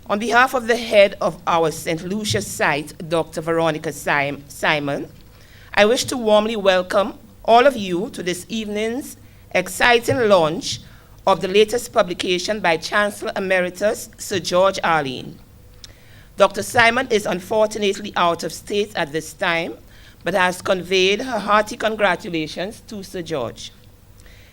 On behalf of the head of our St. Lucia site, Dr. Veronica Simon, I wish to warmly welcome all of you to this evening's exciting launch of the latest publication by Chancellor Emeritus Sir George Alleyne. Dr. Simon is unfortunately out of state at this time, but has conveyed her hearty congratulations to Sir George.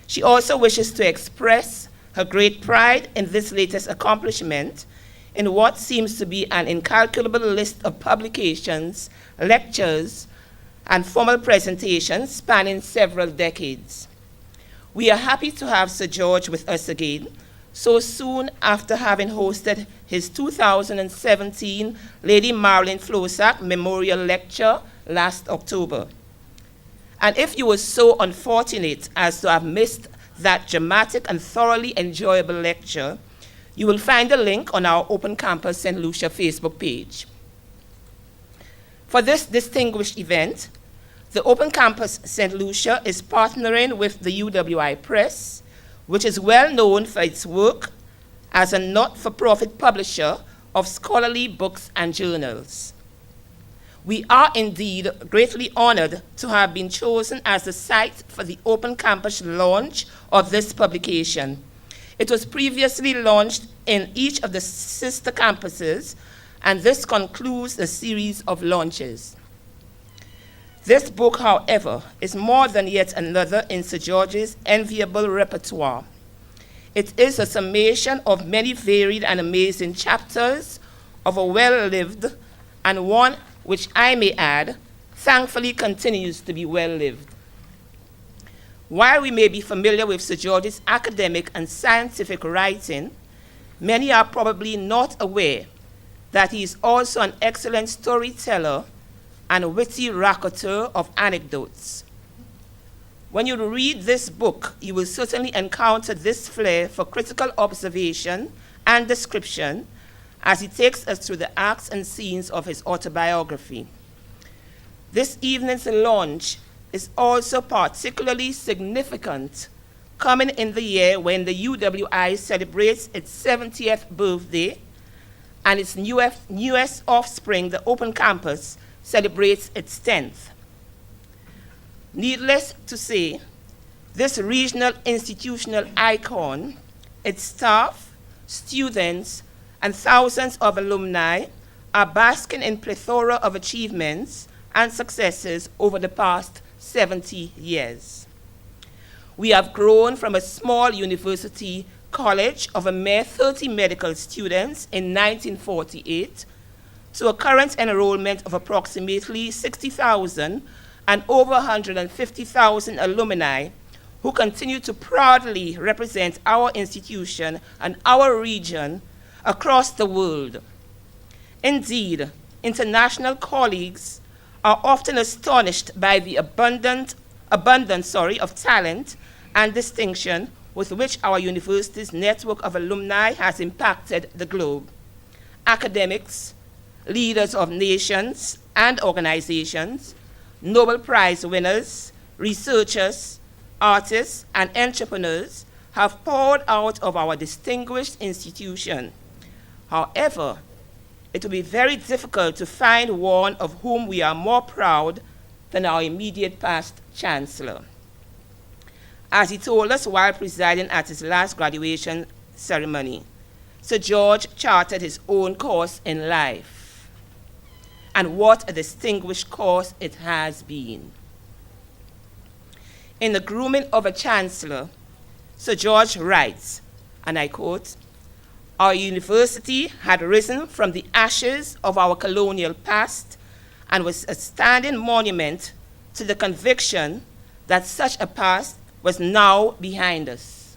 She also wishes to express her great pride in this latest accomplishment in what seems to be an incalculable list of publications, lectures, and formal presentations spanning several decades. We are happy to have Sir George with us again, so soon after having hosted his 2017 Lady Marlene Francis Memorial Lecture last October. And if you were so unfortunate as to have missed that dramatic and thoroughly enjoyable lecture, you will find a link on our Open Campus St. Lucia Facebook page. For this distinguished event, the Open Campus St. Lucia is partnering with the UWI Press, which is well known for its work as a not-for-profit publisher of scholarly books and journals. We are indeed greatly honored to have been chosen as the site for the Open Campus launch of this publication. It was previously launched in each of the sister campuses, and this concludes the series of launches. This book, however, is more than yet another in Sir George's enviable repertoire. It is a summation of many varied and amazing chapters of a well-lived, and one which I may add, thankfully continues to be well-lived. While we may be familiar with Sir George's academic and scientific writing, many are probably not aware that he is also an excellent storyteller and witty raconteur of anecdotes. When you read this book, you will certainly encounter this flair for critical observation and description as he takes us through the acts and scenes of his autobiography. This evening's launch is also particularly significant, coming in the year when the UWI celebrates its 70th birthday and its newest offspring, the Open Campus, celebrates its 10th. Needless to say, this regional institutional icon, its staff, students, and thousands of alumni are basking in plethora of achievements and successes over the past 70 years. We have grown from a small university college of a mere 30 medical students in 1948 to a current enrollment of approximately 60,000 and over 150,000 alumni who continue to proudly represent our institution and our region across the world. Indeed, international colleagues are often astonished by the abundance of talent and distinction with which our university's network of alumni has impacted the globe. Academics, leaders of nations and organizations, Nobel Prize winners, researchers, artists, and entrepreneurs have poured out of our distinguished institution. However, it will be very difficult to find one of whom we are more proud than our immediate past Chancellor. As he told us while presiding at his last graduation ceremony, Sir George charted his own course in life. And what a distinguished course it has been. In the Grooming of a Chancellor, Sir George writes, and I quote, "Our university had risen from the ashes of our colonial past and was a standing monument to the conviction that such a past was now behind us."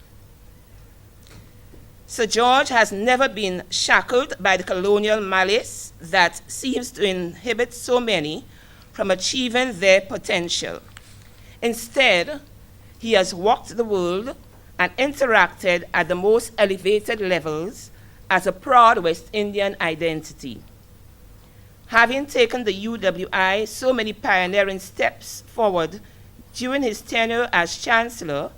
Sir George has never been shackled by the colonial malice that seems to inhibit so many from achieving their potential. Instead, he has walked the world and interacted at the most elevated levels as a proud West Indian identity. Having taken the UWI so many pioneering steps forward during his tenure as Chancellor,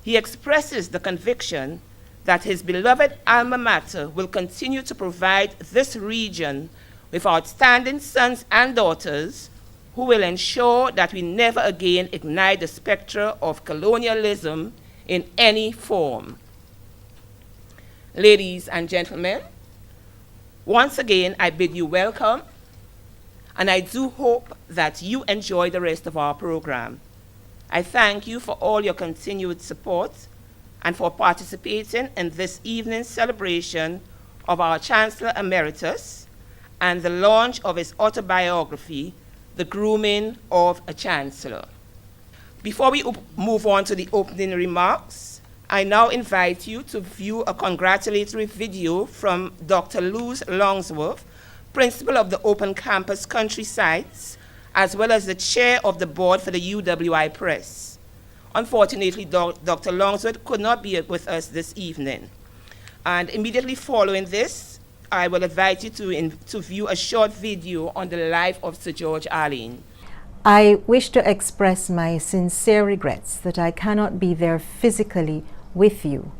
he expresses the conviction that his beloved alma mater will continue to provide this region with outstanding sons and daughters who will ensure that we never again ignite the spectre of colonialism in any form. Ladies and gentlemen, once again, I bid you welcome, and I do hope that you enjoy the rest of our program. I thank you for all your continued support and for participating in this evening's celebration of our Chancellor Emeritus and the launch of his autobiography, The Grooming of a Chancellor. Before we move on to the opening remarks, I now invite you to view a congratulatory video from Dr. Luz Longsworth, Principal of the Open Campus Country Sites, as well as the Chair of the Board for the UWI Press. Unfortunately, Dr. Longsworth could not be with us this evening. And immediately following this, I will invite you to view a short video on the life of Sir George Alleyne. I wish to express my sincere regrets that I cannot be there physically with you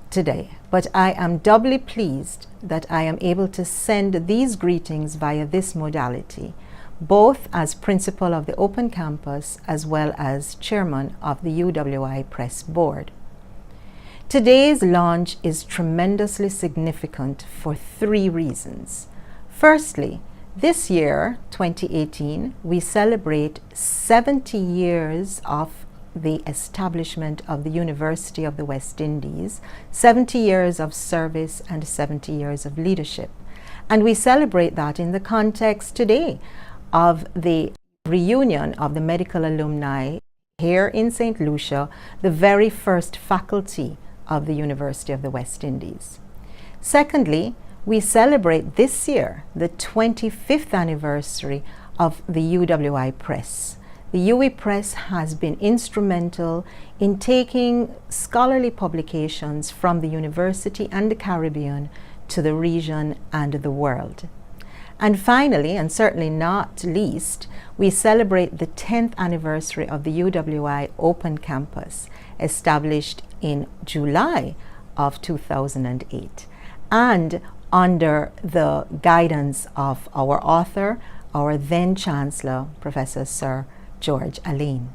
today, but I am doubly pleased that I am able to send these greetings via this modality, both as principal of the Open Campus as well as chairman of the UWI Press Board. Today's launch is tremendously significant for 3 reasons. Firstly, this year, 2018, we celebrate 70 years of the establishment of the University of the West Indies, 70 years of service and 70 years of leadership. And we celebrate that in the context today of the reunion of the medical alumni here in St. Lucia, the very first faculty of the University of the West Indies. Secondly, we celebrate this year the 25th anniversary of the UWI Press. The UE Press has been instrumental in taking scholarly publications from the university and the Caribbean to the region and the world. And finally, and certainly not least, we celebrate the 10th anniversary of the UWI Open Campus, established in July of 2008, and under the guidance of our author, our then Chancellor, Professor Sir George Alleyne.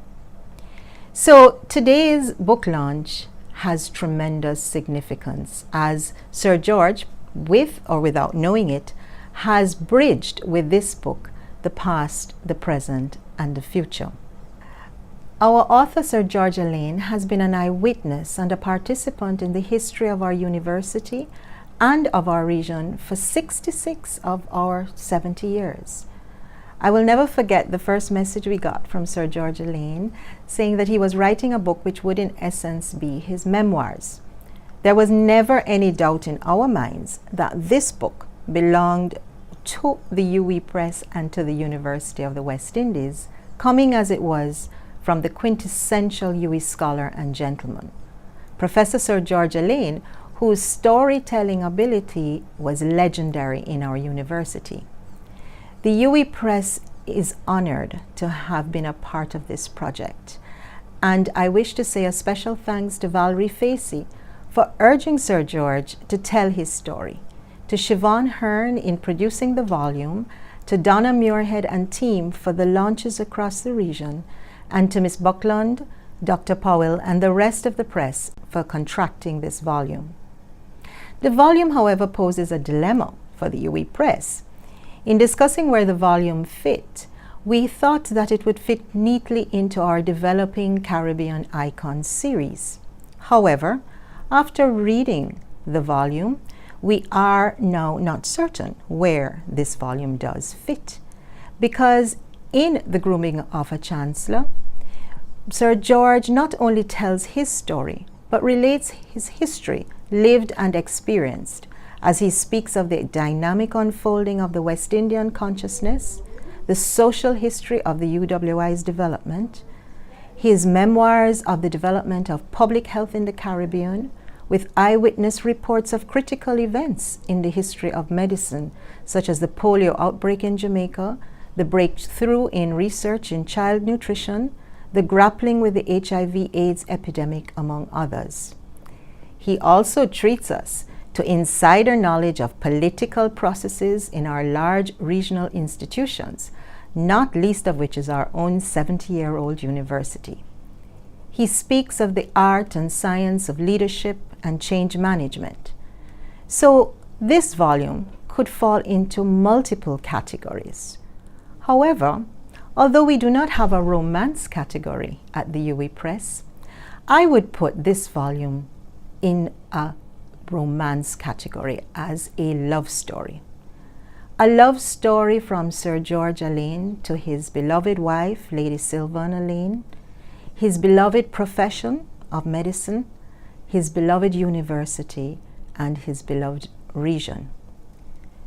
So today's book launch has tremendous significance, as Sir George, with or without knowing it, has bridged with this book the past, the present, and the future. Our author, Sir George Alleyne, has been an eyewitness and a participant in the history of our university and of our region for 66 of our 70 years. I will never forget the first message we got from Sir George Alleyne, saying that he was writing a book which would in essence be his memoirs. There was never any doubt in our minds that this book belonged to the UE Press and to the University of the West Indies, coming as it was from the quintessential UE scholar and gentleman, Professor Sir George Alleyne, whose storytelling ability was legendary in our university. The UE Press is honored to have been a part of this project, and I wish to say a special thanks to Valerie Facey for urging Sir George to tell his story, to Siobhan Hearn in producing the volume, to Donna Muirhead and team for the launches across the region, and to Ms. Buckland, Dr. Powell, and the rest of the press for contracting this volume. The volume, however, poses a dilemma for the UE Press. In discussing where the volume fit, we thought that it would fit neatly into our Developing Caribbean Icons series. However, after reading the volume, we are now not certain where this volume does fit, because in The Grooming of a Chancellor, Sir George not only tells his story, but relates his history, lived and experienced, as he speaks of the dynamic unfolding of the West Indian consciousness, the social history of the UWI's development, his memoirs of the development of public health in the Caribbean, with eyewitness reports of critical events in the history of medicine, such as the polio outbreak in Jamaica, the breakthrough in research in child nutrition, the grappling with the HIV/AIDS epidemic, among others. He also treats us to insider knowledge of political processes in our large regional institutions, not least of which is our own 70-year-old university. He speaks of the art and science of leadership and change management. So this volume could fall into multiple categories. However, although we do not have a romance category at the UWI Press, I would put this volume in a romance category as a love story. A love story from Sir George Alleyne to his beloved wife, Lady Sylvan Alleyne, his beloved profession of medicine, his beloved university, and his beloved region.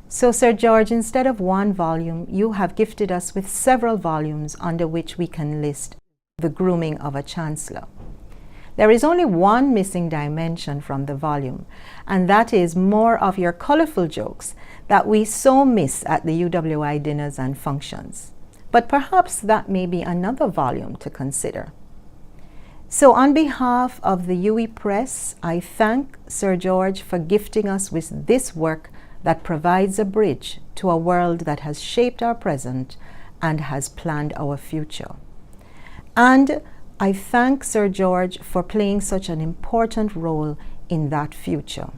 So, Sir George, instead of one volume, you have gifted us with several volumes under which we can list the grooming of a chancellor. There is only one missing dimension from the volume, and that is more of your colorful jokes that we so miss at the UWI dinners and functions. But perhaps that may be another volume to consider. So on behalf of the UWI Press, I thank Sir George for gifting us with this work that provides a bridge to a world that has shaped our present and has planned our future. And I thank Sir George for playing such an important role in that future.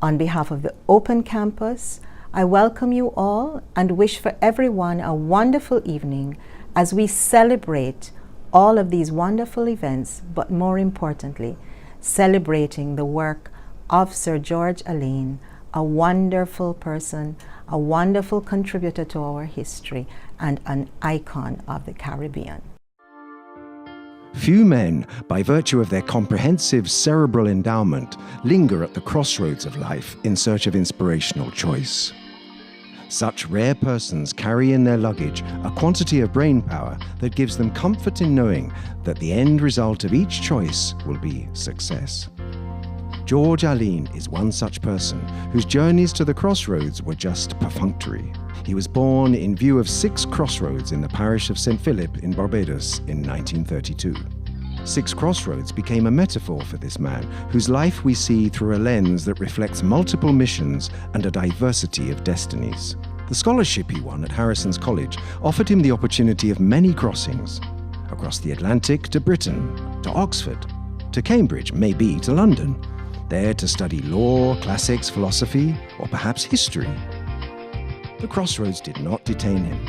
On behalf of the Open Campus, I welcome you all and wish for everyone a wonderful evening as we celebrate all of these wonderful events, but more importantly, celebrating the work of Sir George Alleyne, a wonderful person, a wonderful contributor to our history, and an icon of the Caribbean. Few men, by virtue of their comprehensive cerebral endowment, linger at the crossroads of life in search of inspirational choice. Such rare persons carry in their luggage a quantity of brain power that gives them comfort in knowing that the end result of each choice will be success. George Alleyne is one such person whose journeys to the crossroads were just perfunctory. He was born in view of 6 crossroads in the parish of St. Philip in Barbados in 1932. 6 crossroads became a metaphor for this man, whose life we see through a lens that reflects multiple missions and a diversity of destinies. The scholarship he won at Harrison's College offered him the opportunity of many crossings, across the Atlantic to Britain, to Oxford, to Cambridge, maybe to London, there to study law, classics, philosophy, or perhaps history. The crossroads did not detain him.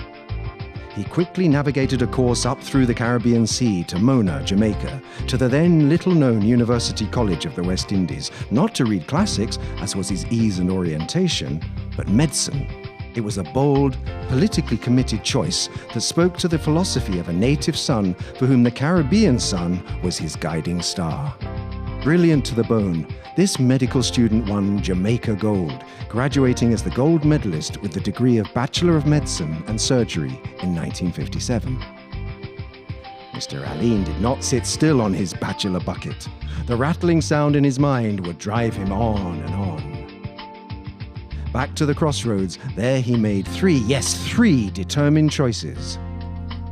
He quickly navigated a course up through the Caribbean Sea to Mona, Jamaica, to the then little-known University College of the West Indies, not to read classics, as was his ease and orientation, but medicine. It was a bold, politically committed choice that spoke to the philosophy of a native son for whom the Caribbean sun was his guiding star. Brilliant to the bone, this medical student won Jamaica Gold, graduating as the gold medalist with the degree of Bachelor of Medicine and Surgery in 1957. Mr. Alleyne did not sit still on his bachelor bucket. The rattling sound in his mind would drive him on and on. Back to the crossroads, there he made 3 determined choices.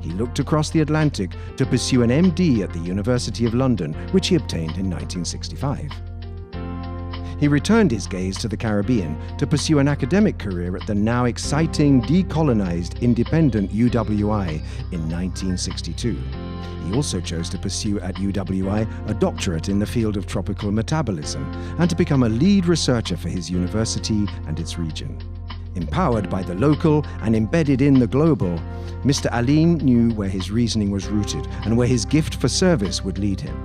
He looked across the Atlantic to pursue an MD at the University of London, which he obtained in 1965. He returned his gaze to the Caribbean to pursue an academic career at the now exciting, decolonized, independent UWI in 1962. He also chose to pursue at UWI a doctorate in the field of tropical metabolism and to become a lead researcher for his university and its region. Empowered by the local and embedded in the global, Mr. Alleyne knew where his reasoning was rooted and where his gift for service would lead him.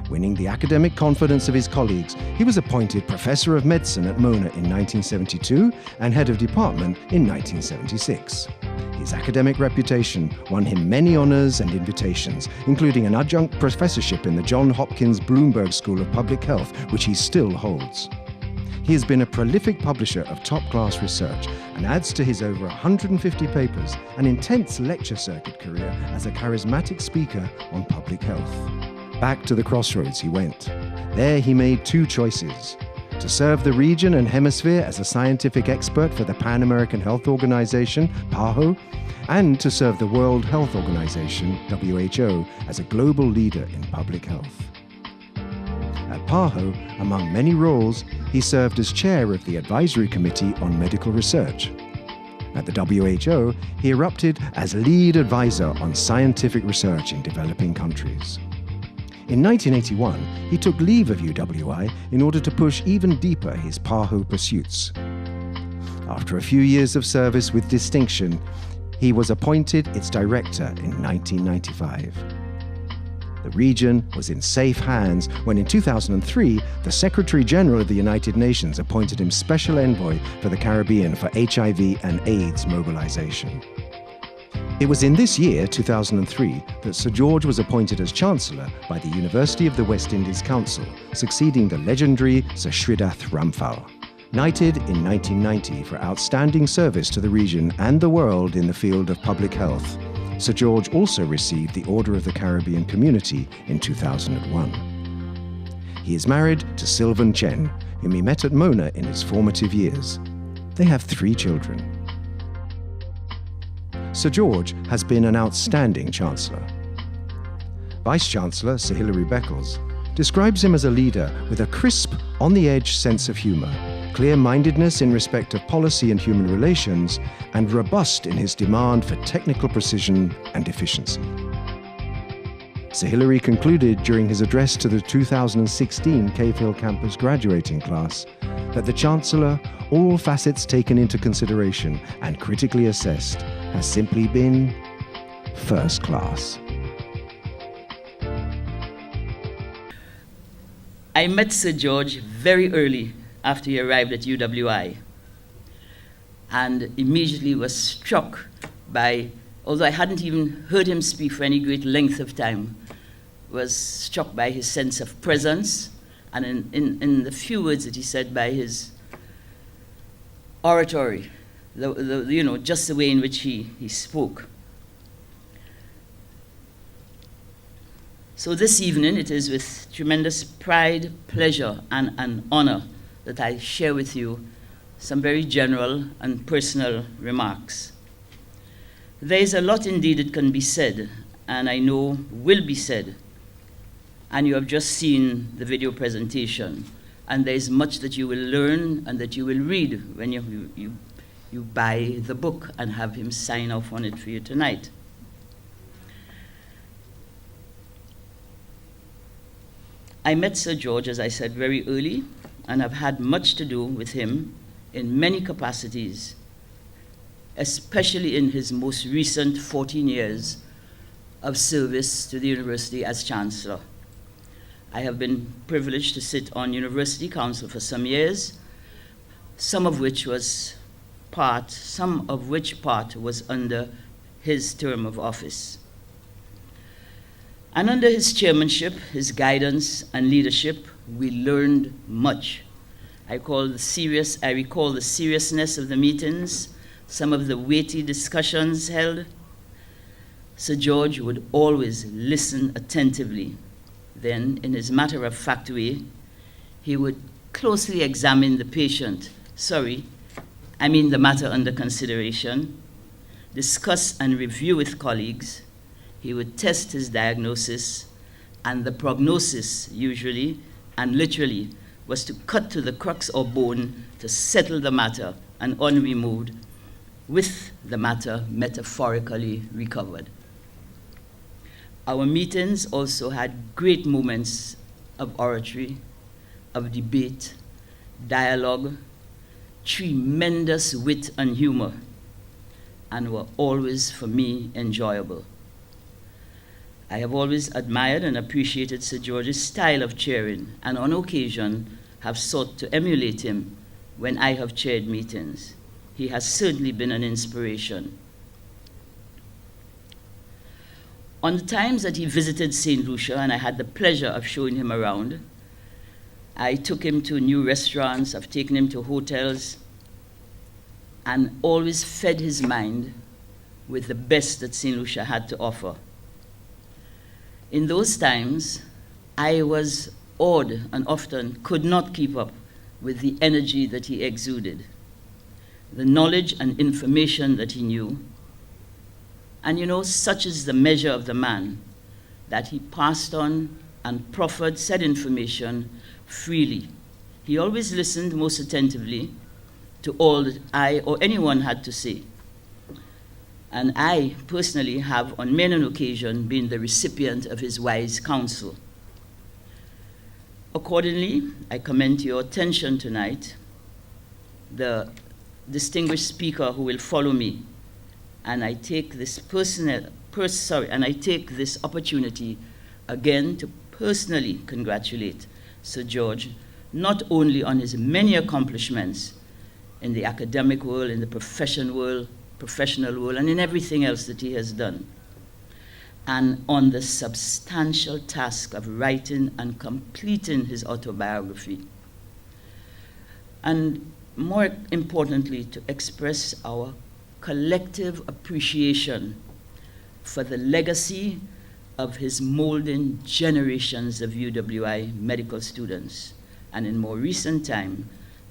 Winning the academic confidence of his colleagues, he was appointed Professor of Medicine at Mona in 1972 and Head of Department in 1976. His academic reputation won him many honors and invitations, including an adjunct professorship in the Johns Hopkins Bloomberg School of Public Health, which he still holds. He has been a prolific publisher of top-class research and adds to his over 150 papers an intense lecture circuit career as a charismatic speaker on public health. Back to the crossroads he went. There he made 2 choices: to serve the region and hemisphere as a scientific expert for the Pan American Health Organization, PAHO, and to serve the World Health Organization, WHO, as a global leader in public health. At PAHO, among many roles, he served as chair of the Advisory Committee on Medical Research. At the WHO, he erupted as lead advisor on scientific research in developing countries. In 1981, he took leave of UWI in order to push even deeper his PAHO pursuits. After a few years of service with distinction, he was appointed its director in 1995. The region was in safe hands when in 2003, the Secretary General of the United Nations appointed him Special Envoy for the Caribbean for HIV and AIDS mobilization. It was in this year, 2003, that Sir George was appointed as Chancellor by the University of the West Indies Council, succeeding the legendary Sir Shridath Ramphal. Knighted in 1990 for outstanding service to the region and the world in the field of public health, Sir George also received the Order of the Caribbean Community in 2001. He is married to Sylvan Chen, whom he met at Mona in his formative years. They have 3 children. Sir George has been an outstanding Chancellor. Vice-Chancellor Sir Hilary Beckles describes him as a leader with a crisp, on-the-edge sense of humour, clear-mindedness in respect of policy and human relations, and robust in his demand for technical precision and efficiency. Sir Hilary concluded during his address to the 2016 Cave campus graduating class that the Chancellor, all facets taken into consideration and critically assessed, has simply been first class. I met Sir George very early after he arrived at UWI, and immediately was struck by, although I hadn't even heard him speak for any great length of time, was struck by his sense of presence, and in the few words that he said, by his oratory, just the way in which he spoke. So this evening, it is with tremendous pride, pleasure, and honor that I share with you some very general and personal remarks. There is a lot indeed that can be said, and I know will be said, and you have just seen the video presentation, and there is much that you will learn and that you will read when you buy the book and have him sign off on it for you tonight. I met Sir George, as I said, very early, and have had much to do with him in many capacities, especially in his most recent 14 years of service to the university as Chancellor. I have been privileged to sit on University Council for some years, some of which part was under his term of office. And under his chairmanship, his guidance and leadership, we learned much. I recall the seriousness of the meetings, some of the weighty discussions held. Sir George would always listen attentively. Then, in his matter-of-fact way, he would closely examine the patient, the matter under consideration, discuss and review with colleagues. He would test his diagnosis, and the prognosis, usually and literally, was to cut to the crux or bone to settle the matter and unremoved, with the matter metaphorically recovered. Our meetings also had great moments of oratory, of debate, dialogue, tremendous wit and humor, and were always, for me, enjoyable. I have always admired and appreciated Sir George's style of chairing, and on occasion have sought to emulate him when I have chaired meetings. He has certainly been an inspiration. On the times that he visited St. Lucia, and I had the pleasure of showing him around, I took him to new restaurants, I've taken him to hotels, and always fed his mind with the best that St. Lucia had to offer. In those times, I was awed and often could not keep up with the energy that he exuded, the knowledge and information that he knew. And such is the measure of the man, that he passed on and proffered said information freely. He always listened most attentively to all that I or anyone had to say. And I personally have on many an occasion been the recipient of his wise counsel. Accordingly, I commend to your attention tonight the distinguished speaker who will follow me, and I take this opportunity again to personally congratulate Sir George, not only on his many accomplishments in the academic world, in the professional world, and in everything else that he has done, and on the substantial task of writing and completing his autobiography. And more importantly, to express our collective appreciation for the legacy of his molding generations of UWI medical students, and in more recent time,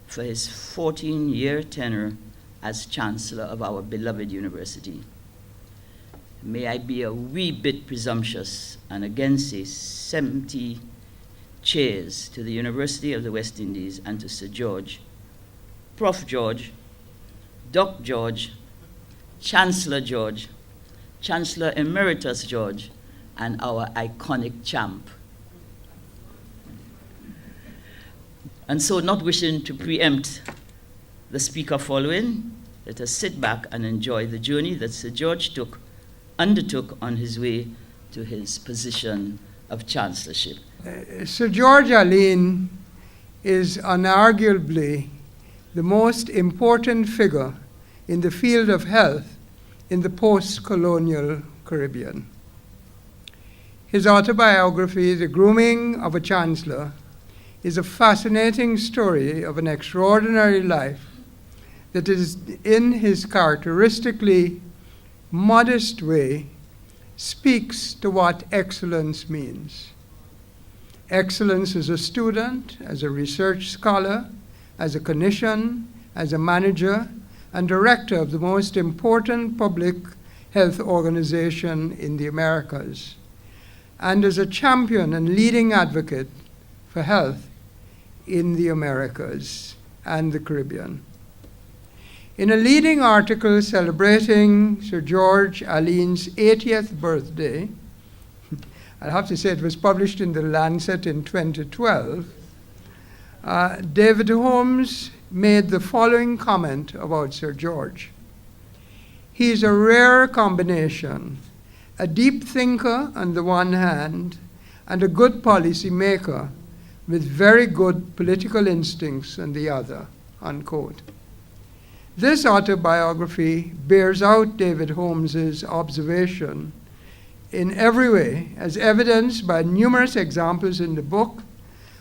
for his 14-year tenure as Chancellor of our beloved university. May I be a wee bit presumptuous and again say 70 cheers to the University of the West Indies and to Sir George, Prof. George, Doc George, Chancellor George, Chancellor Emeritus George, and our iconic champ. And so, not wishing to preempt the speaker following, let us sit back and enjoy the journey that Sir George undertook on his way to his position of chancellorship. Sir George Alleyne is unarguably the most important figure in the field of health in the post-colonial Caribbean. His autobiography, The Grooming of a Chancellor, is a fascinating story of an extraordinary life that is, in his characteristically modest way, speaks to what excellence means. Excellence as a student, as a research scholar, as a clinician, as a manager, and director of the most important public health organization in the Americas, and as a champion and leading advocate for health in the Americas and the Caribbean. In a leading article celebrating Sir George Alleyne's 80th birthday, I'll have to say it was published in The Lancet in 2012, David Holmes made the following comment about Sir George. He's a rare combination, a deep thinker on the one hand, and a good policy maker with very good political instincts on the other, unquote. This autobiography bears out David Holmes's observation in every way, as evidenced by numerous examples in the book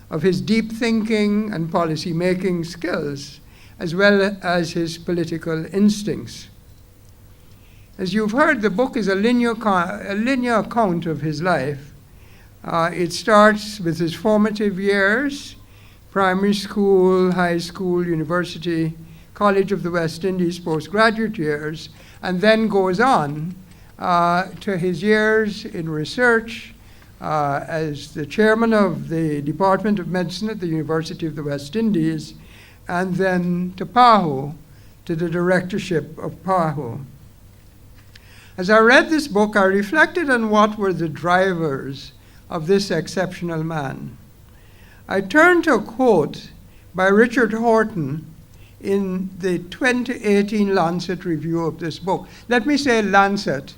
of his deep thinking and policy-making skills, as well as his political instincts. As you've heard, the book is a linear account of his life. It starts with his formative years, primary school, high school, university, College of the West Indies postgraduate years, and then goes on to his years in research as the chairman of the Department of Medicine at the University of the West Indies, and then to PAHO, to the directorship of PAHO. As I read this book, I reflected on what were the drivers of this exceptional man. I turned to a quote by Richard Horton in the 2018 Lancet review of this book. Let me say Lancet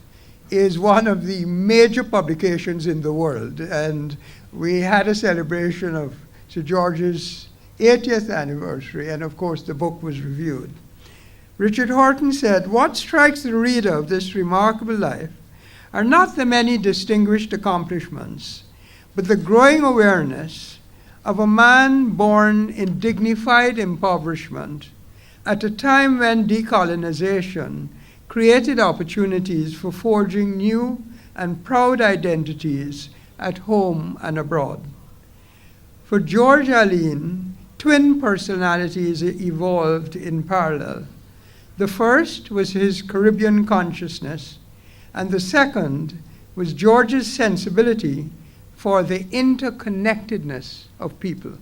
is one of the major publications in the world, and we had a celebration of Sir George's 80th anniversary, and of course the book was reviewed. Richard Horton said, "What strikes the reader of this remarkable life are not the many distinguished accomplishments, but the growing awareness of a man born in dignified impoverishment at a time when decolonization created opportunities for forging new and proud identities at home and abroad." For George Alleyne, twin personalities evolved in parallel. The first was his Caribbean consciousness, and the second was George's sensibility for the interconnectedness of people.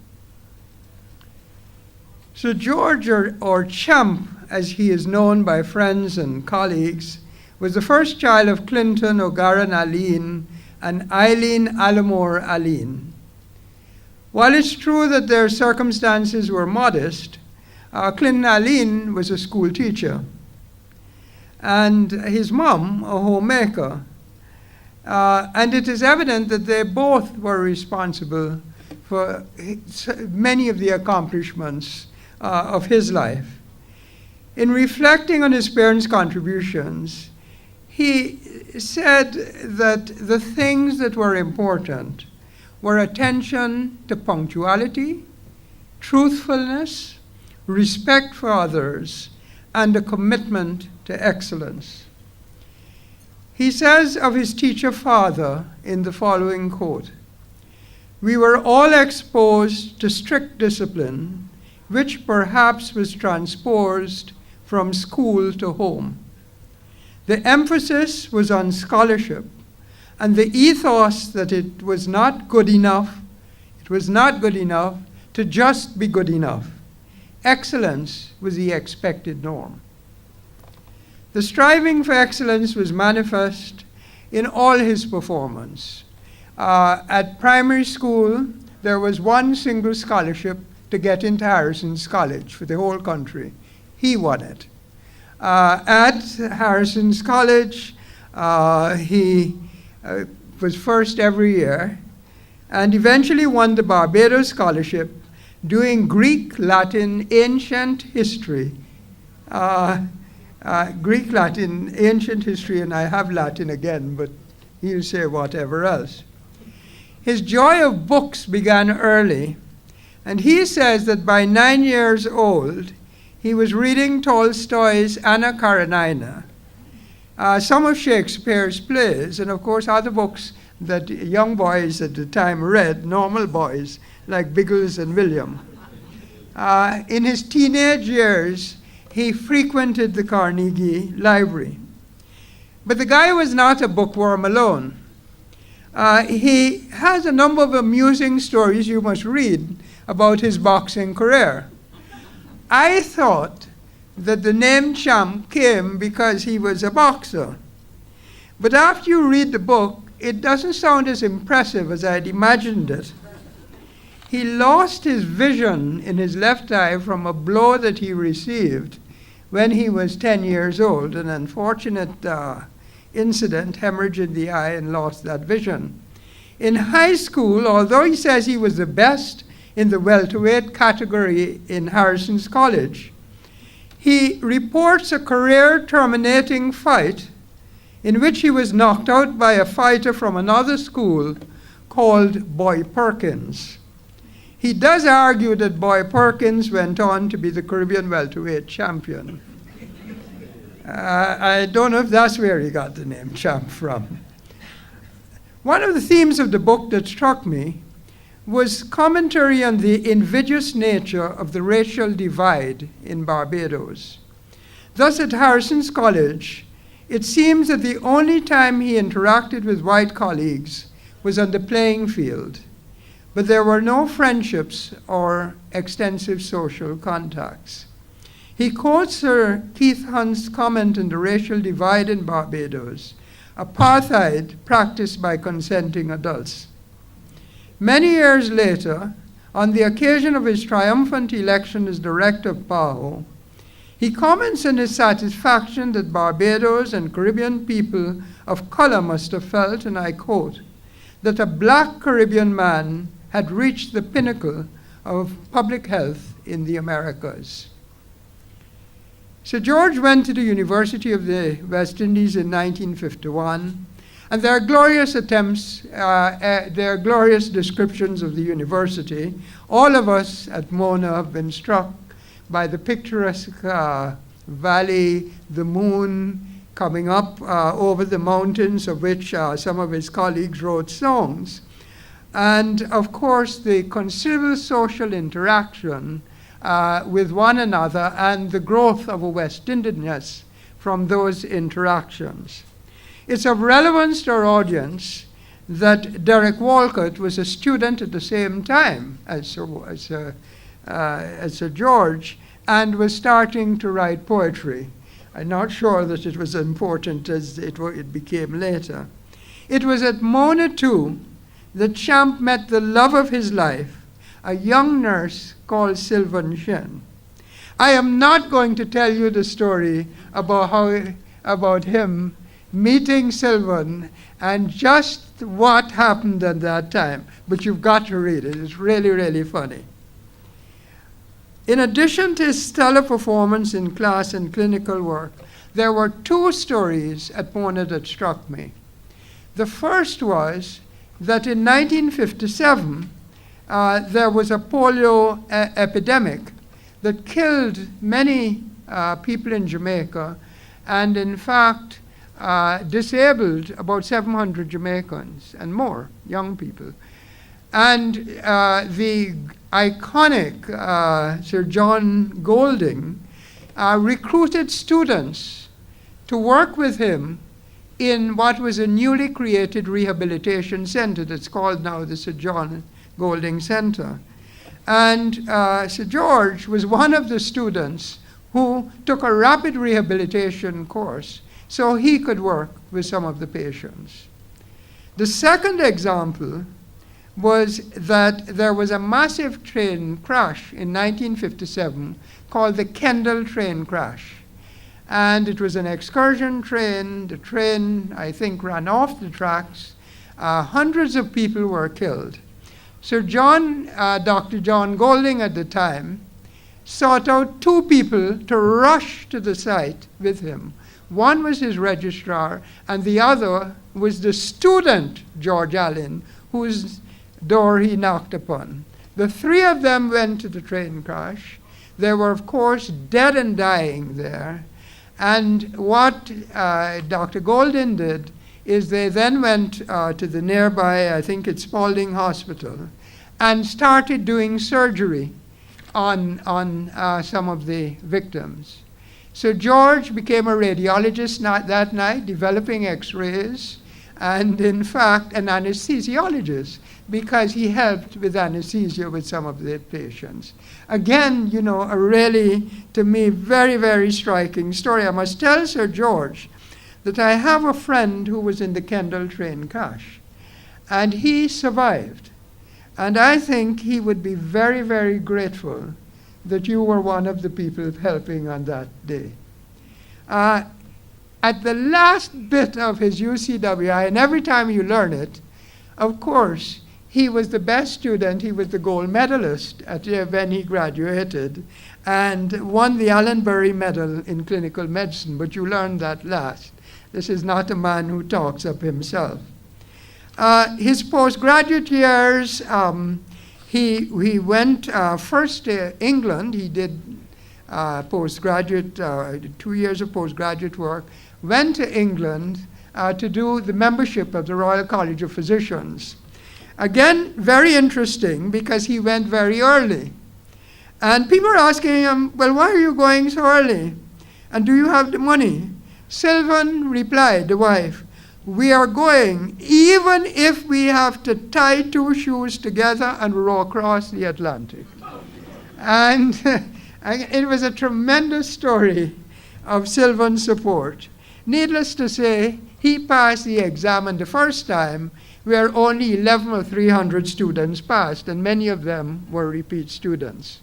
So George, or Champ, as he is known by friends and colleagues, was the first child of Clinton O'Garan Alleyne and Eileen Allamore Alleyne. While it's true that their circumstances were modest, Clinton Alleyne was a school teacher, and his mom, a homemaker. And it is evident that they both were responsible for many of the accomplishments of his life. In reflecting on his parents' contributions, he said that the things that were important were attention to punctuality, truthfulness, respect for others, and a commitment to excellence. He says of his teacher father in the following quote, "We were all exposed to strict discipline, which perhaps was transposed from school to home. The emphasis was on scholarship and the ethos that it was not good enough to just be good enough. Excellence was the expected norm." The striving for excellence was manifest in all his performance. At primary school, there was one single scholarship to get into Harrison's College for the whole country. He won it. At Harrison's College, he was first every year and eventually won the Barbados Scholarship doing Greek, Latin, ancient history. Greek, Latin, ancient history, and I have Latin again, but he'll say whatever else. His joy of books began early, and he says that by 9 years old, he was reading Tolstoy's Anna Karenina, some of Shakespeare's plays, and of course other books that young boys at the time read, normal boys, like Biggles and William. In his teenage years, he frequented the Carnegie Library. But the guy was not a bookworm alone. He has a number of amusing stories you must read about his boxing career. I thought that the name Champ came because he was a boxer. But after you read the book, it doesn't sound as impressive as I'd imagined it. He lost his vision in his left eye from a blow that he received when he was 10 years old, an unfortunate incident, hemorrhage in the eye, and lost that vision. In high school, although he says he was the best in the welterweight category in Harrison's College, he reports a career-terminating fight in which he was knocked out by a fighter from another school called Boy Perkins. He does argue that Boy Perkins went on to be the Caribbean welterweight champion. I don't know if that's where he got the name Champ from. One of the themes of the book that struck me was commentary on the invidious nature of the racial divide in Barbados. Thus, at Harrison's College, it seems that the only time he interacted with white colleagues was on the playing field, but there were no friendships or extensive social contacts. He quotes Sir Keith Hunt's comment on the racial divide in Barbados, apartheid practiced by consenting adults. Many years later, on the occasion of his triumphant election as director of PAHO, he comments on his satisfaction that Barbados and Caribbean people of color must have felt, and I quote, that a black Caribbean man had reached the pinnacle of public health in the Americas. So George went to the University of the West Indies in 1951, and there are glorious glorious descriptions of the university. All of us at Mona have been struck by the picturesque valley, the moon coming up over the mountains, of which some of his colleagues wrote songs. And of course, the considerable social interaction with one another and the growth of a West Indianness from those interactions. It's of relevance to our audience that Derek Walcott was a student at the same time as Sir George, and was starting to write poetry. I'm not sure that it was important as it became later. It was at Mona 2 that Champ met the love of his life, a young nurse called Sylvan Shen. I am not going to tell you the story about him meeting Sylvan and just what happened at that time, but you've got to read it. It's really, really funny. In addition to his stellar performance in class and clinical work, there were two stories at Mona that struck me. The first was that in 1957, there was a polio epidemic that killed many people in Jamaica, and in fact disabled about 700 Jamaicans and more, young people. And the iconic Sir John Golding recruited students to work with him in what was a newly created rehabilitation center that's called now the Sir John Golding Center. And Sir George was one of the students who took a rapid rehabilitation course so he could work with some of the patients. The second example was that there was a massive train crash in 1957 called the Kendall train crash. And it was an excursion train. The train, I think, ran off the tracks. Hundreds of people were killed. Sir John, Dr. John Golding at the time, sought out two people to rush to the site with him. One was his registrar, and the other was the student, George Alleyne, whose door he knocked upon. The three of them went to the train crash. There were, of course, dead and dying there. And what Dr. Golding did is they then went to the nearby, I think it's Spalding Hospital, and started doing surgery on some of the victims. So George became a radiologist that night, developing x-rays, and in fact an anesthesiologist, because he helped with anesthesia with some of the patients. Again, you know, a really, to me, very, very striking story. I must tell Sir George that I have a friend who was in the Kendall train crash, and he survived. And I think he would be very, very grateful that you were one of the people helping on that day. At the last bit of his UCWI, and every time you learn it, of course, he was the best student. He was the gold medalist when he graduated and won the Allenbury Medal in clinical medicine, but you learn that last. This is not a man who talks of himself. His postgraduate years, he went first to England. He did postgraduate, 2 years of postgraduate work, went to England to do the membership of the Royal College of Physicians. Again, very interesting because he went very early. And people are asking him, well, why are you going so early? And do you have the money? Sylvan replied, the wife, we are going even if we have to tie two shoes together and row across the Atlantic. And it was a tremendous story of Sylvan's support. Needless to say, he passed the exam, and the first time where only 11 or 300 students passed, and many of them were repeat students.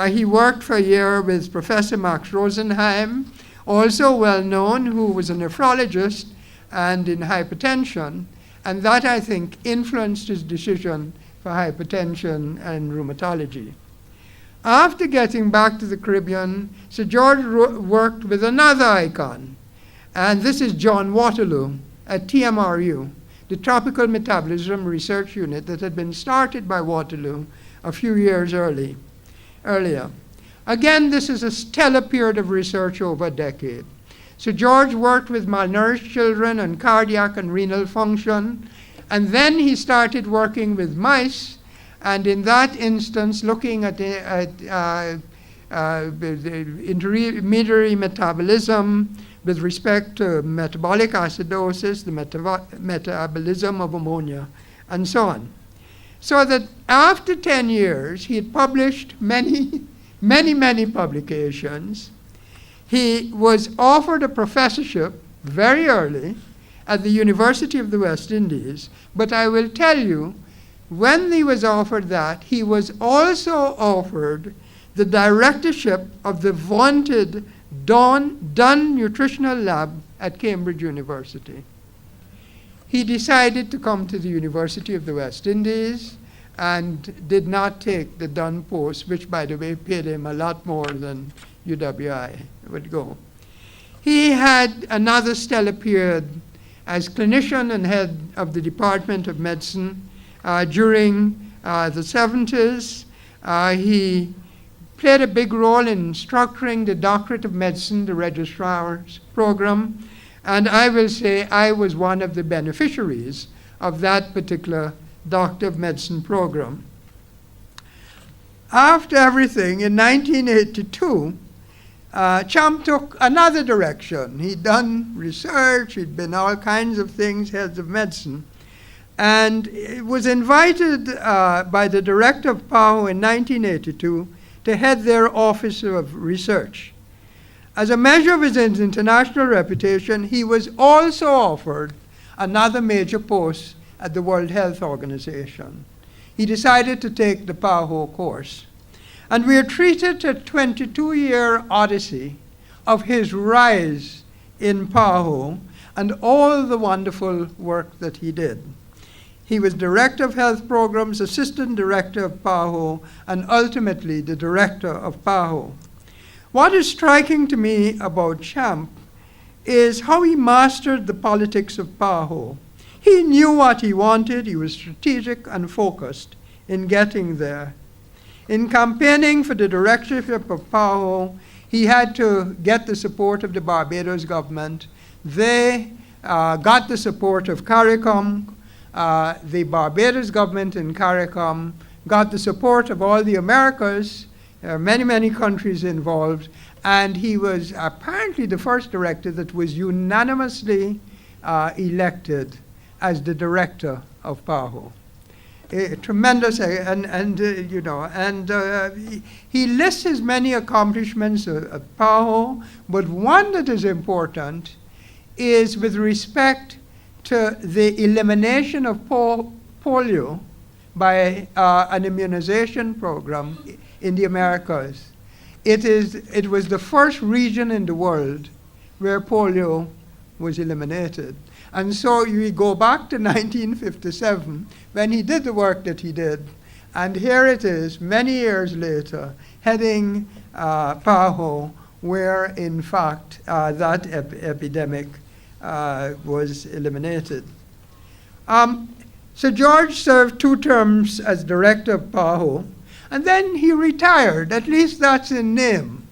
He worked for a year with Professor Max Rosenheim, also well known, who was a nephrologist and in hypertension, and that, I think, influenced his decision for hypertension and rheumatology. After getting back to the Caribbean, Sir George worked with another icon, and this is John Waterloo at TMRU, the Tropical Metabolism Research Unit that had been started by Waterloo a few years earlier. Again, this is a stellar period of research over a decade. So George worked with malnourished children on cardiac and renal function, and then he started working with mice, and in that instance looking at the intermediary metabolism with respect to metabolic acidosis, the metabolism of ammonia, and so on. So that after 10 years, he had published many, many publications. He was offered a professorship very early at the University of the West Indies, but I will tell you, when he was offered that, he was also offered the directorship of the vaunted Dunn Nutritional Lab at Cambridge University. He decided to come to the University of the West Indies and did not take the Dunn post, which, by the way, paid him a lot more than UWI would go. He had another stellar period as clinician and head of the Department of Medicine during the 70s. He played a big role in structuring the Doctorate of Medicine, the registrar's program, and I will say I was one of the beneficiaries of that particular Doctor of Medicine program. After everything, in 1982, Champ took another direction. He'd done research, he'd been all kinds of things, heads of medicine, and was invited by the director of PAHO in 1982 to head their Office of Research. As a measure of his international reputation, he was also offered another major post at the World Health Organization. He decided to take the PAHO course. And we are treated to a 22-year odyssey of his rise in PAHO and all the wonderful work that he did. He was Director of Health Programs, Assistant Director of PAHO, and ultimately the Director of PAHO. What is striking to me about Champ is how he mastered the politics of PAHO. He knew what he wanted. He was strategic and focused in getting there. In campaigning for the directorship of PAHO, he had to get the support of the Barbados government. They got the support of CARICOM. The Barbados government in CARICOM got the support of all the Americas. There are many countries involved, and he was apparently the first director that was unanimously elected as the director of PAHO. Tremendous, he lists his many accomplishments of PAHO, but one that is important is with respect to the elimination of polio by an immunization program in the Americas. It was the first region in the world where polio was eliminated. And so we go back to 1957 when he did the work that he did. And here it is, many years later, heading PAHO, where in fact that epidemic was eliminated. So George served 2 terms as director of PAHO, and then he retired. At least that's in name.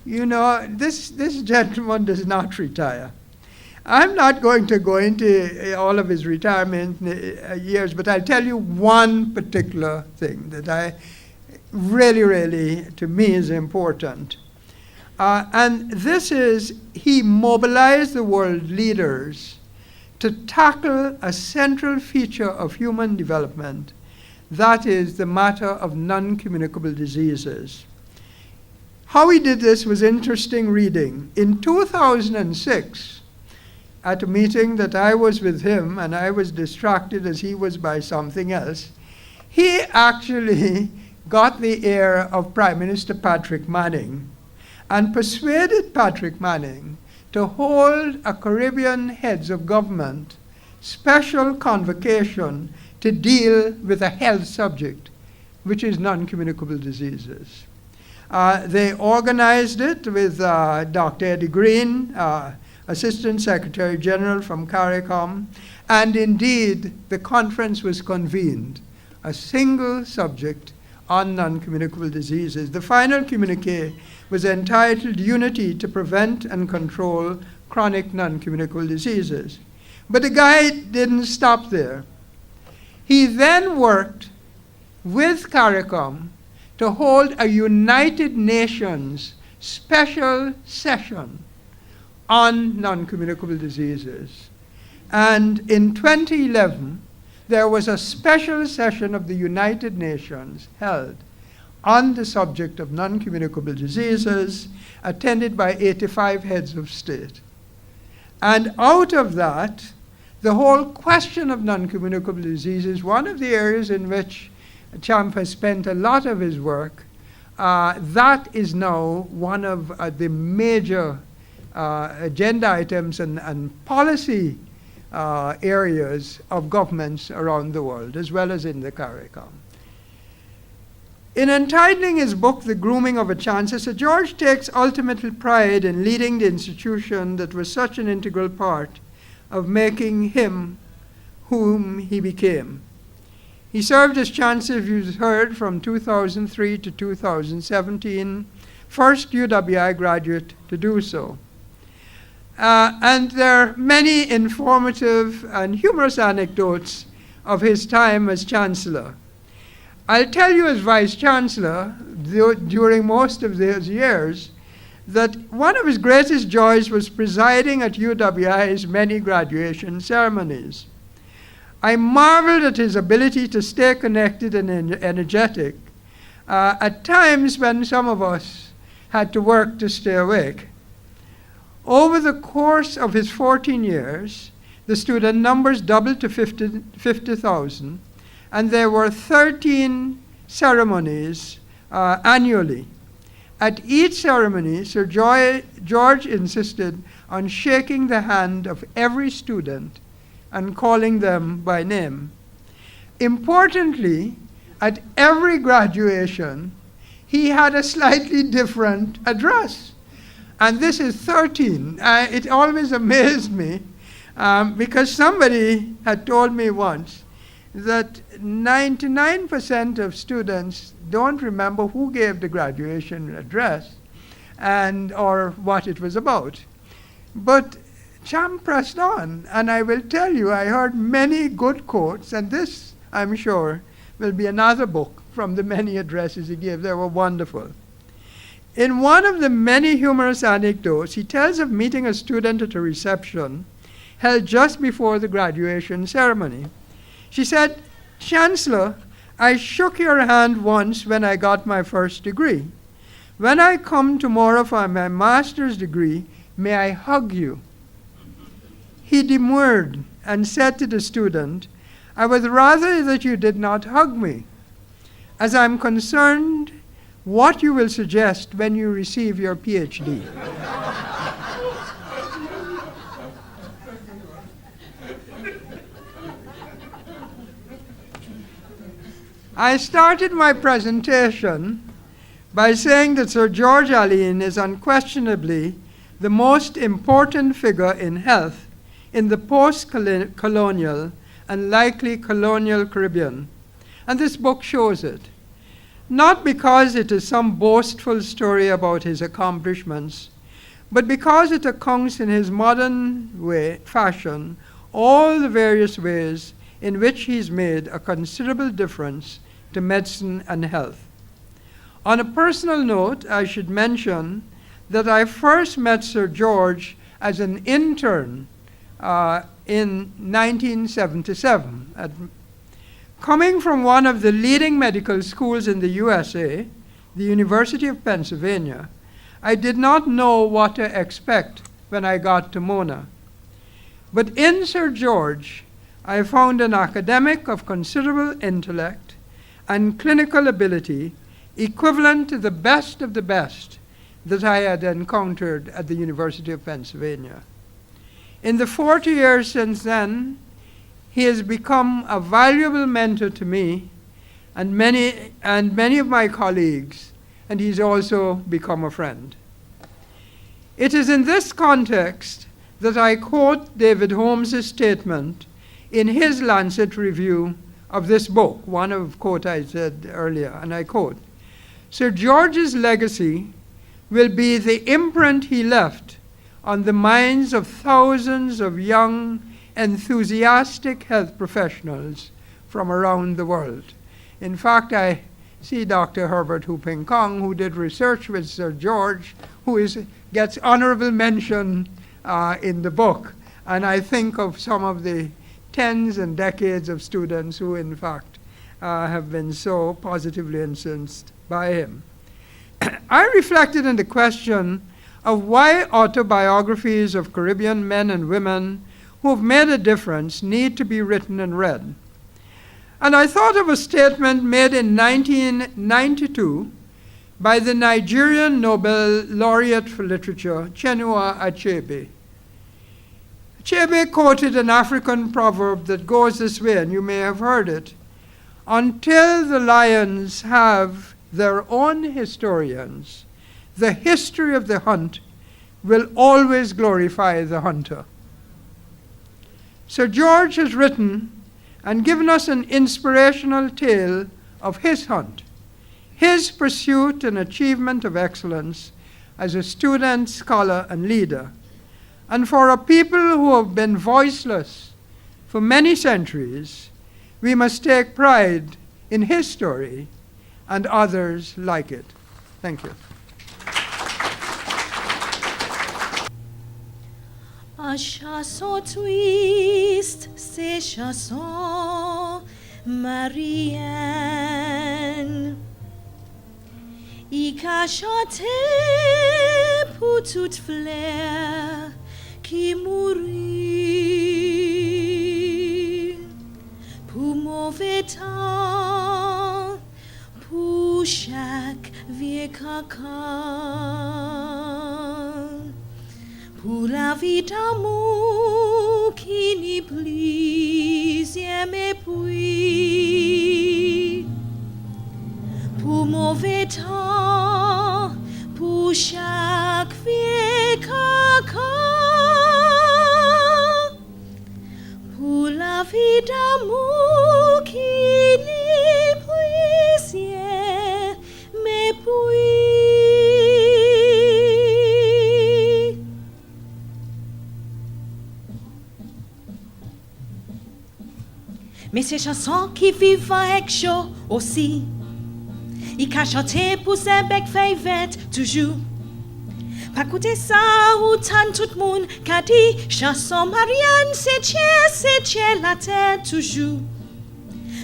This gentleman does not retire. I'm not going to go into all of his retirement years, but I'll tell you one particular thing that I really, to me, is important. And this is, he mobilized the world leaders to tackle a central feature of human development, that is the matter of non-communicable diseases. How he did this was interesting reading. In 2006, at a meeting that I was with him, and I was distracted as he was by something else, he actually got the ear of Prime Minister Patrick Manning and persuaded Patrick Manning to hold a Caribbean heads of government special convocation to deal with a health subject, which is non-communicable diseases. They organized it with Dr. Eddie Green, Assistant Secretary General from CARICOM, and indeed the conference was convened, a single subject on non-communicable diseases. The final communique was entitled Unity to Prevent and Control Chronic Non-Communicable Diseases. But the guy didn't stop there. He then worked with CARICOM to hold a United Nations special session on non-communicable diseases. And in 2011, there was a special session of the United Nations held on the subject of non-communicable diseases, attended by 85 heads of state. And out of that, the whole question of non-communicable diseases, one of the areas in which Champ has spent a lot of his work, that is now one of the major agenda items and policy areas of governments around the world, as well as in the CARICOM. In entitling his book, The Grooming of a Chancellor, Sir George takes ultimate pride in leading the institution that was such an integral part of making him whom he became. He served as Chancellor, as you've heard, from 2003 to 2017, first UWI graduate to do so. And there are many informative and humorous anecdotes of his time as Chancellor. I'll tell you as Vice Chancellor, during most of those years, that one of his greatest joys was presiding at UWI's many graduation ceremonies. I marveled at his ability to stay connected and energetic at times when some of us had to work to stay awake. Over the course of his 14 years, the student numbers doubled to 50,000, and there were 13 ceremonies annually. At each ceremony, Sir George insisted on shaking the hand of every student and calling them by name. Importantly, at every graduation, he had a slightly different address. And this is 13. It always amazed me because somebody had told me once that 99% of students don't remember who gave the graduation address or what it was about. But Cham pressed on, and I will tell you, I heard many good quotes, and this, I'm sure, will be another book from the many addresses he gave. They were wonderful. In one of the many humorous anecdotes, he tells of meeting a student at a reception held just before the graduation ceremony. She said, "Chancellor, I shook your hand once when I got my first degree. When I come tomorrow for my master's degree, may I hug you?" He demurred and said to the student, "I would rather that you did not hug me, as I'm concerned what you will suggest when you receive your PhD." I started my presentation by saying that Sir George Alleyne is unquestionably the most important figure in health in the post-colonial and likely colonial Caribbean, and this book shows it. Not because it is some boastful story about his accomplishments, but because it accounts in his modern fashion all the various ways in which he's made a considerable difference to medicine and health. On a personal note, I should mention that I first met Sir George as an intern in 1977. Coming from one of the leading medical schools in the USA, the University of Pennsylvania, I did not know what to expect when I got to Mona. But in Sir George, I found an academic of considerable intellect and clinical ability equivalent to the best of the best that I had encountered at the University of Pennsylvania. In the 40 years since then, he has become a valuable mentor to me and many of my colleagues, and he's also become a friend. It is in this context that I quote David Holmes' statement in his Lancet review of this book, one of quote I said earlier, and I quote, "Sir George's legacy will be the imprint he left on the minds of thousands of young, enthusiastic health professionals from around the world." In fact, I see Dr. Herbert Hooping Kong, who did research with Sir George, who gets honorable mention in the book. And I think of some of the tens and decades of students who, in fact, have been so positively influenced by him. I reflected on the question of why autobiographies of Caribbean men and women who have made a difference need to be written and read. And I thought of a statement made in 1992 by the Nigerian Nobel laureate for literature, Chinua Achebe. Achebe quoted an African proverb that goes this way, and you may have heard it: until the lions have their own historians, the history of the hunt will always glorify the hunter. Sir George has written and given us an inspirational tale of his hunt, his pursuit and achievement of excellence as a student, scholar, and leader. And for a people who have been voiceless for many centuries, we must take pride in his story and others like it. Thank you. A chanson twist, c'est chanson Marianne. Il a chanté pour toute fleur qui mourit, pour mauvais temps, pour chaque vieux cancan, pour la vie d'amour qui n'y plus mais puis, pour mauvais temps, pour chaque vieux cancan, pour la vie d'amour qui n'y plus mais puis. Mais ces chansons qui vivent avec chaud aussi, il a chanté pour ses becs feuillettes toujours. Pas écouter ça ou tant tout le monde qu'a dit chanson Marianne, c'est Dieu la terre toujours.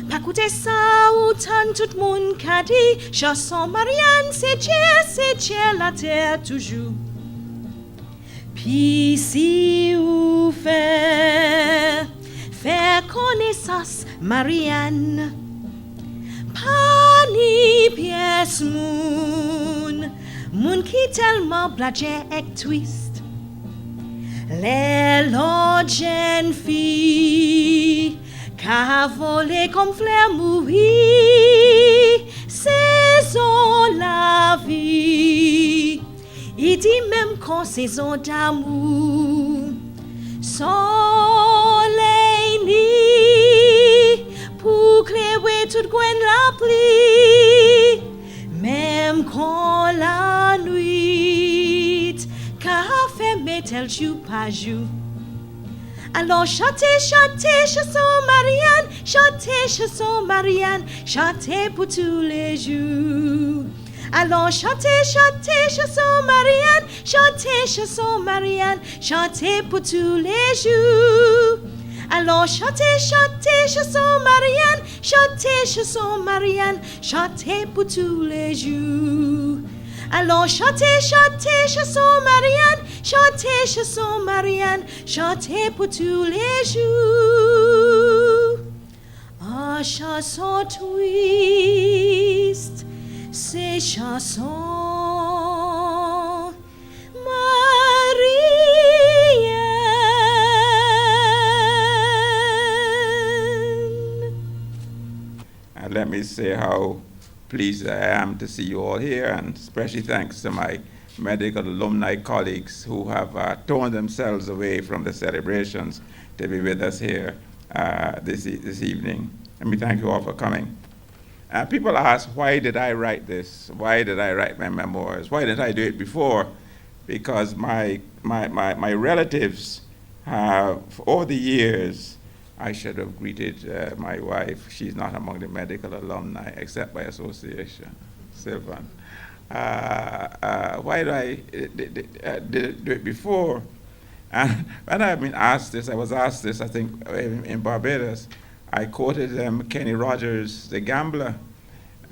Pas écouter ça ou tant tout le monde qu'a dit chanson Marianne, c'est Dieu la terre toujours. Puis si vous faire connaissance Marianne, pas ni pièce moun qui tellement bladé et twist. Les l'autre jeune fille qu'a volé comme fleur mourir, saison la vie. Il dit même qu'en saison d'amour, soleil ni pour clérer toute gwen la pluie, même quand la nuit qu'a fait tel jour par jour. Alors chantez chanson Marianne, chantez chanson Marianne, chantez pour tous les jours. Alors chantez chanson Marianne, chantez chanson Marianne, chantez pour tous les jours. Alors chantez chanson Marianne, chantez chanson Marianne, chantez pour tous les jours. Alors chantez chanson Marianne, chantez chanson Marianne, chantez pour tous les jours. Ah, chanson twist, c'est chanson Marianne. And let me say how pleased I am to see you all here, and especially thanks to my medical alumni colleagues who have torn themselves away from the celebrations to be with us here this evening. Let me thank you all for coming. People ask, why did I write this? Why did I write my memoirs? Why didn't I do it before? Because my relatives have, over the years, I should have greeted my wife. She's not among the medical alumni, except by association, Sylvan. Why did I do it before? And when I've been asked this, I was asked this, I think, in Barbados, I quoted Kenny Rogers, the gambler.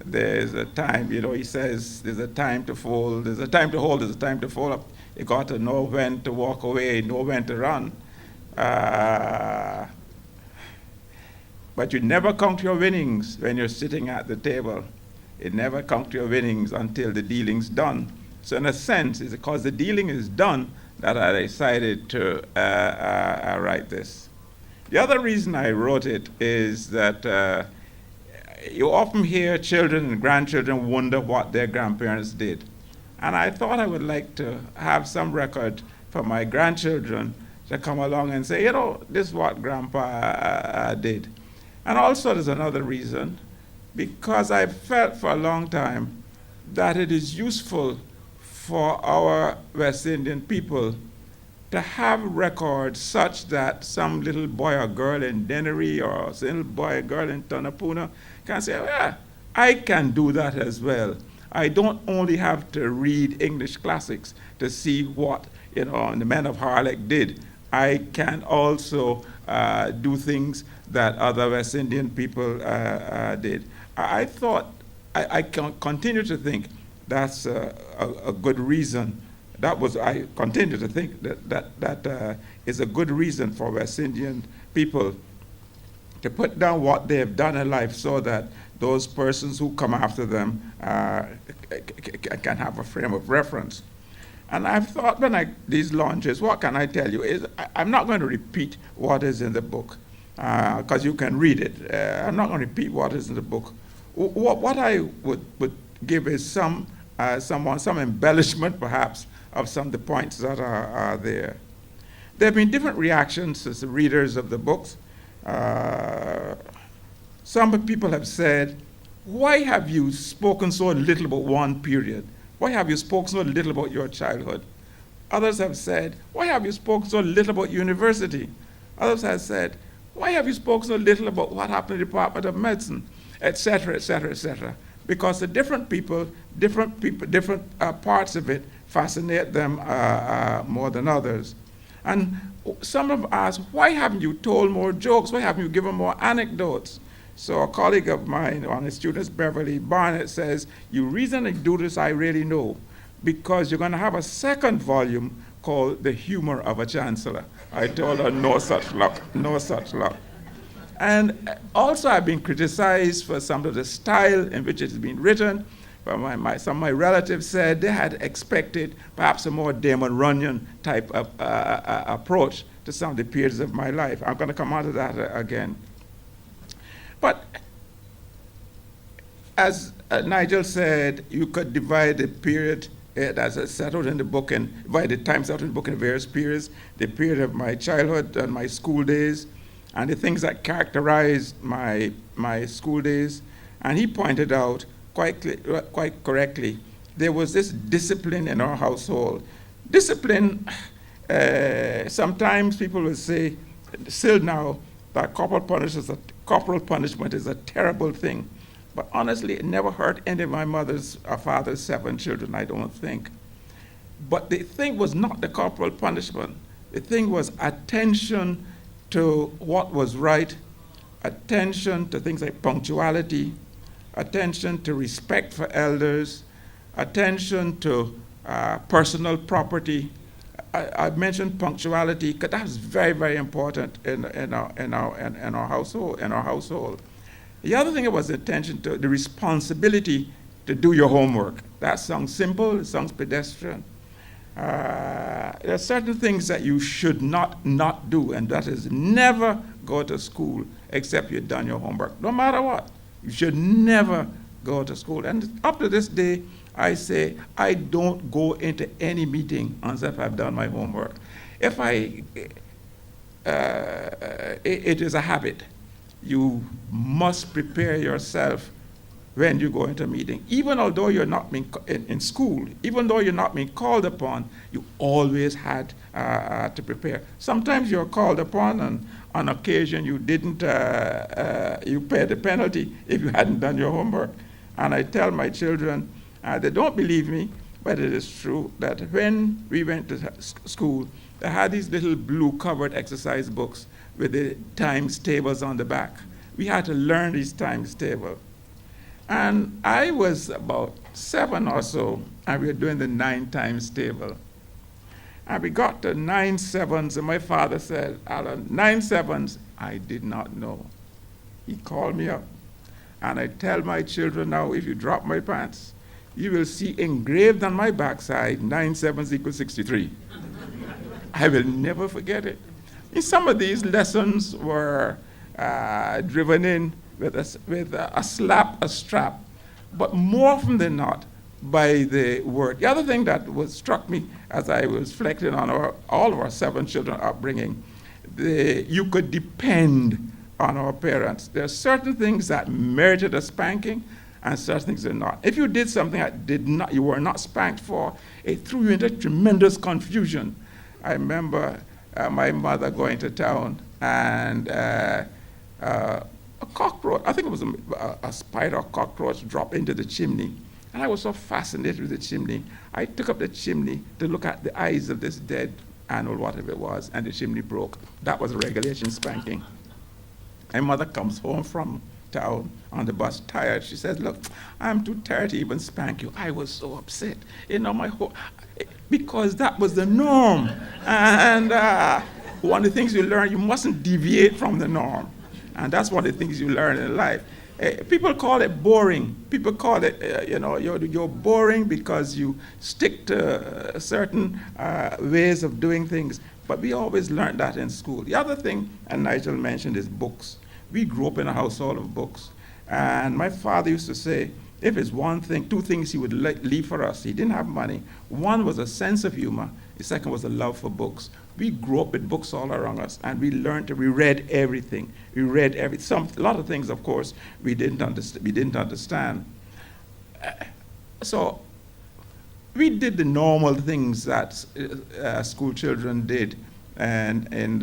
There's a time, he says, there's a time to fold, there's a time to hold, there's a time to fold up. You got to know when to walk away, know when to run. But you never count your winnings when you're sitting at the table. You never count your winnings until the dealing's done. So in a sense, it's because the dealing is done that I decided to write this. The other reason I wrote it is that you often hear children and grandchildren wonder what their grandparents did. And I thought I would like to have some record for my grandchildren to come along and say, this is what Grandpa did. And also there's another reason, because I felt for a long time that it is useful for our West Indian people to have records such that some little boy or girl in Dennery or some little boy or girl in Tonapuna can say, yeah, I can do that as well. I don't only have to read English classics to see what the men of Harlech did. I can also do things that other West Indian people did. I thought, I can continue to think that's a good reason. I continue to think that is a good reason for West Indian people to put down what they have done in life so that those persons who come after them can have a frame of reference. And I've thought these launches, what can I tell you? I'm not going to repeat what is in the book, because you can read it. I'm not going to repeat what is in the book. What I would give is some embellishment, perhaps, of some of the points that are there. There have been different reactions as the readers of the books. Some people have said, why have you spoken so little about one period? Why have you spoken so little about your childhood? Others have said, why have you spoken so little about university? Others have said, why have you spoken so little about what happened in the Department of Medicine, etc., etc., etc.? Because the different parts of it fascinate them more than others. And some have asked, why haven't you told more jokes? Why haven't you given more anecdotes? So a colleague of mine, one of the students, Beverly Barnett, says, you reason to do this, I really know, because you're going to have a second volume called The Humor of a Chancellor. I told her, no such luck, no such luck. And also I've been criticized for some of the style in which it has been written. Some of my relatives said they had expected perhaps a more Damon Runyon type of approach to some of the periods of my life. I'm going to come on to that again. But as Nigel said, you could divide the period as I set out in the book and divide the times out in the book in various periods, the period of my childhood and my school days, and the things that characterized my school days. And he pointed out quite correctly, there was this discipline in our household. Discipline, sometimes people will say, still now, that corporal punishment is a terrible thing. But honestly, it never hurt any of my mother's or father's 7 children, I don't think. But the thing was not the corporal punishment. The thing was attention to what was right, attention to things like punctuality, attention to respect for elders, attention to personal property. I mentioned punctuality because that's very, very important in our household. The other thing was attention to the responsibility to do your homework. That sounds simple, it sounds pedestrian. There are certain things that you should not do, and that is never go to school except you've done your homework, no matter what. You should never go to school. And up to this day, I say I don't go into any meeting unless I've done my homework. It is a habit. You must prepare yourself when you go into a meeting. Even although you're not being in school, even though you're not being called upon, you always had to prepare. Sometimes you're called upon, and on occasion you didn't, you paid the penalty if you hadn't done your homework. And I tell my children, they don't believe me, but it is true that when we went to school, They had these little blue covered exercise books with the times tables on the back. We had to learn these times tables. And I was about 7 or so, and we were doing the 9 times table. And we got to 9 sevens, and my father said, Alan, 9 sevens, I did not know. He called me up, and I tell my children now, if you drop my pants, you will see engraved on my backside, 9 sevens equals 63. I will never forget it. And some of these lessons were driven in with a slap, a strap, but more often than not, by the word. The other thing that struck me as I was reflecting on all of our 7 children upbringing, you could depend on our parents. There are certain things that merited a spanking and certain things did not. If you did something that you were not spanked for, it threw you into tremendous confusion. I remember my mother going to town and a cockroach, I think it was a spider or cockroach, dropped into the chimney. And I was so fascinated with the chimney. I took up the chimney to look at the eyes of this dead animal, whatever it was, and the chimney broke. That was a regulation spanking. My mother comes home from town on the bus, tired. She says, look, I'm too tired to even spank you. I was so upset. You know, because that was the norm. And one of the things you learn, you mustn't deviate from the norm. And that's one of the things you learn in life. People call it boring. People call it, you're boring because you stick to certain ways of doing things. But we always learned that in school. The other thing, and Nigel mentioned, is books. We grew up in a household of books. And my father used to say, if it's one thing, 2 things he would leave for us. He didn't have money. One was a sense of humor. The second was a love for books. We grew up with books all around us, and we read everything. We read a lot of things, of course, we didn't understand. So we did the normal things that school children did, and in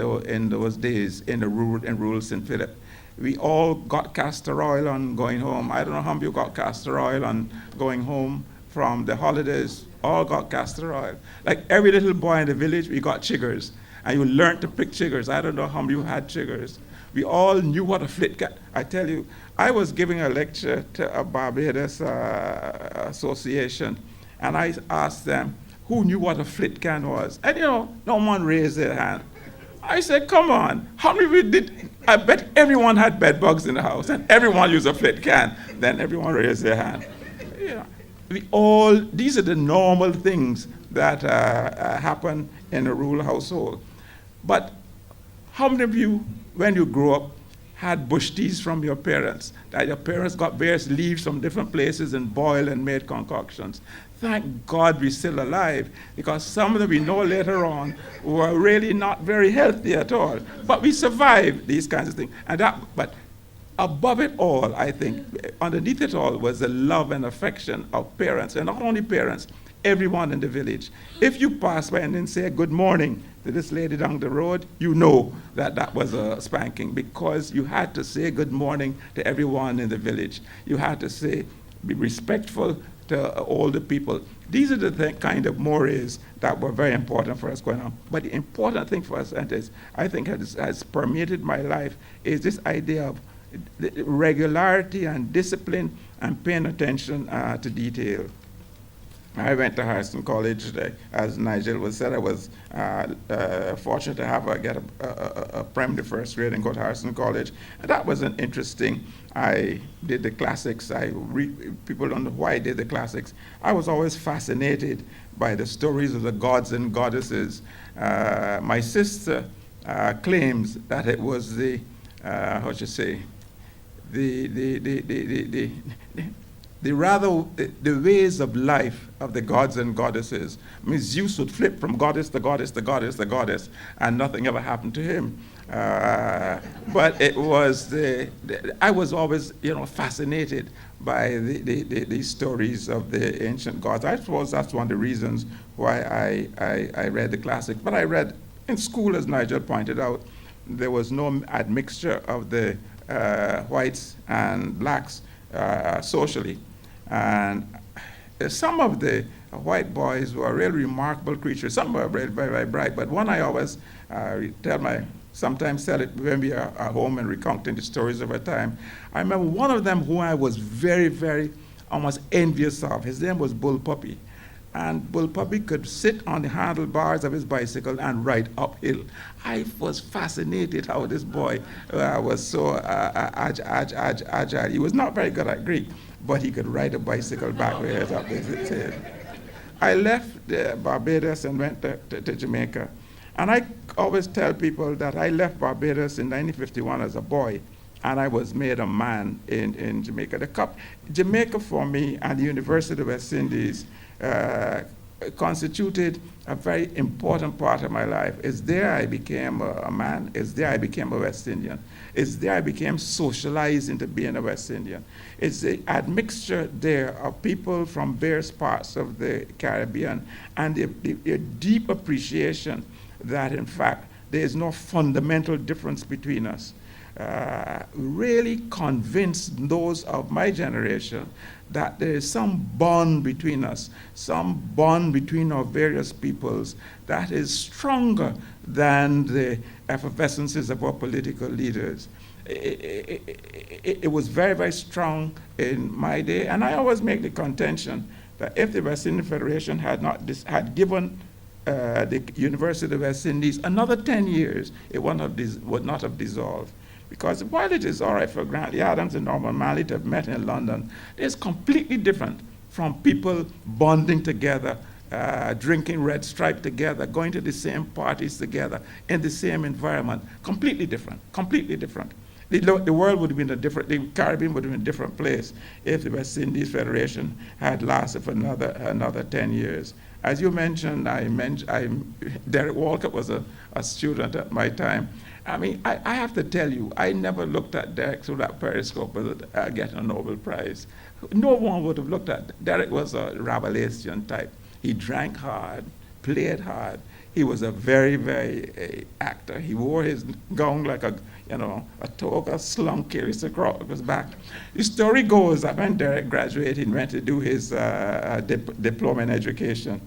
those days in rural St. Philip. We all got castor oil on going home. I don't know how many of you got castor oil on going home from the holidays. All got castor oil. Like every little boy in the village, we got chiggers. And you learned to pick chiggers. I don't know how many of you had chiggers. We all knew what a flit cat. I tell you, I was giving a lecture to a Barbados association, and I asked them who knew what a flit can was. And no one raised their hand. I said, come on, how many of you did? I bet everyone had bed bugs in the house, and everyone used a flit can. Then everyone raised their hand. These are the normal things that happen in a rural household. But how many of you, when you grew up, had bush teas from your parents? That your parents got various leaves from different places and boiled and made concoctions. Thank God we're still alive, because some of them we know later on were really not very healthy at all. But we survived these kinds of things. But above it all, I think, underneath it all was the love and affection of parents, and not only parents, everyone in the village. If you pass by and then say good morning to this lady down the road, you know that was a spanking, because you had to say good morning to everyone in the village. You had to be respectful to older people. These are the kind of mores that were very important for us going on. But the important thing for us, and I think has permeated my life, is this idea of regularity and discipline and paying attention to detail. I went to Harrison College. As Nigel was said, I was fortunate to get a primary first grade and go to Harrison College. And that was an interesting. I did the classics. People don't know why I did the classics. I was always fascinated by the stories of the gods and goddesses. My sister claims that it was the ways of life of the gods and goddesses. I mean, Zeus would flip from goddess to goddess to goddess to goddess, and nothing ever happened to him. But it was I was always, fascinated by these stories of the ancient gods. I suppose that's one of the reasons why I read the classics. But I read in school, as Nigel pointed out, there was no admixture of the whites and blacks socially. And some of the white boys were really remarkable creatures. Some were very, very, very bright, but one I always sometimes tell it when we are at home and recounting the stories of our time. I remember one of them who I was very, very almost envious of. His name was Bull Puppy. And Bull Puppy could sit on the handlebars of his bicycle and ride uphill. I was fascinated how this boy was so agile. He was not very good at Greek, but he could ride a bicycle backwards up his head. I left Barbados and went to Jamaica. And I always tell people that I left Barbados in 1951 as a boy, and I was made a man in Jamaica. Jamaica for me and the University of the West Indies constituted a very important part of my life. It's there I became a man. It's there I became a West Indian. It's there I became socialized into being a West Indian. It's the admixture there of people from various parts of the Caribbean and the deep appreciation that, in fact, there is no fundamental difference between us. Really convinced those of my generation that there is some bond between us, some bond between our various peoples that is stronger than the effervescences of our political leaders. It was very, very strong in my day, and I always make the contention that if the West Indian Federation had given the University of the West Indies another 10 years, it would not have dissolved. Because while it is all right for Grantley Adams and Norman Manley to have met in London, it's completely different from people bonding together, drinking Red Stripe together, going to the same parties together, in the same environment. Completely different, completely different. The world would have been the Caribbean would have been a different place if the West Indies Federation had lasted for another 10 years. As you mentioned, Derek Walcott was a student at my time. I mean, I have to tell you, I never looked at Derek through that periscope as getting a Nobel Prize. No one would have looked at Derek was a Rabelaisian type. He drank hard, played hard. He was a very, very actor. He wore his gown like a toga slung carries across his back. The story goes that when Derek graduated, he went to do his diploma in education.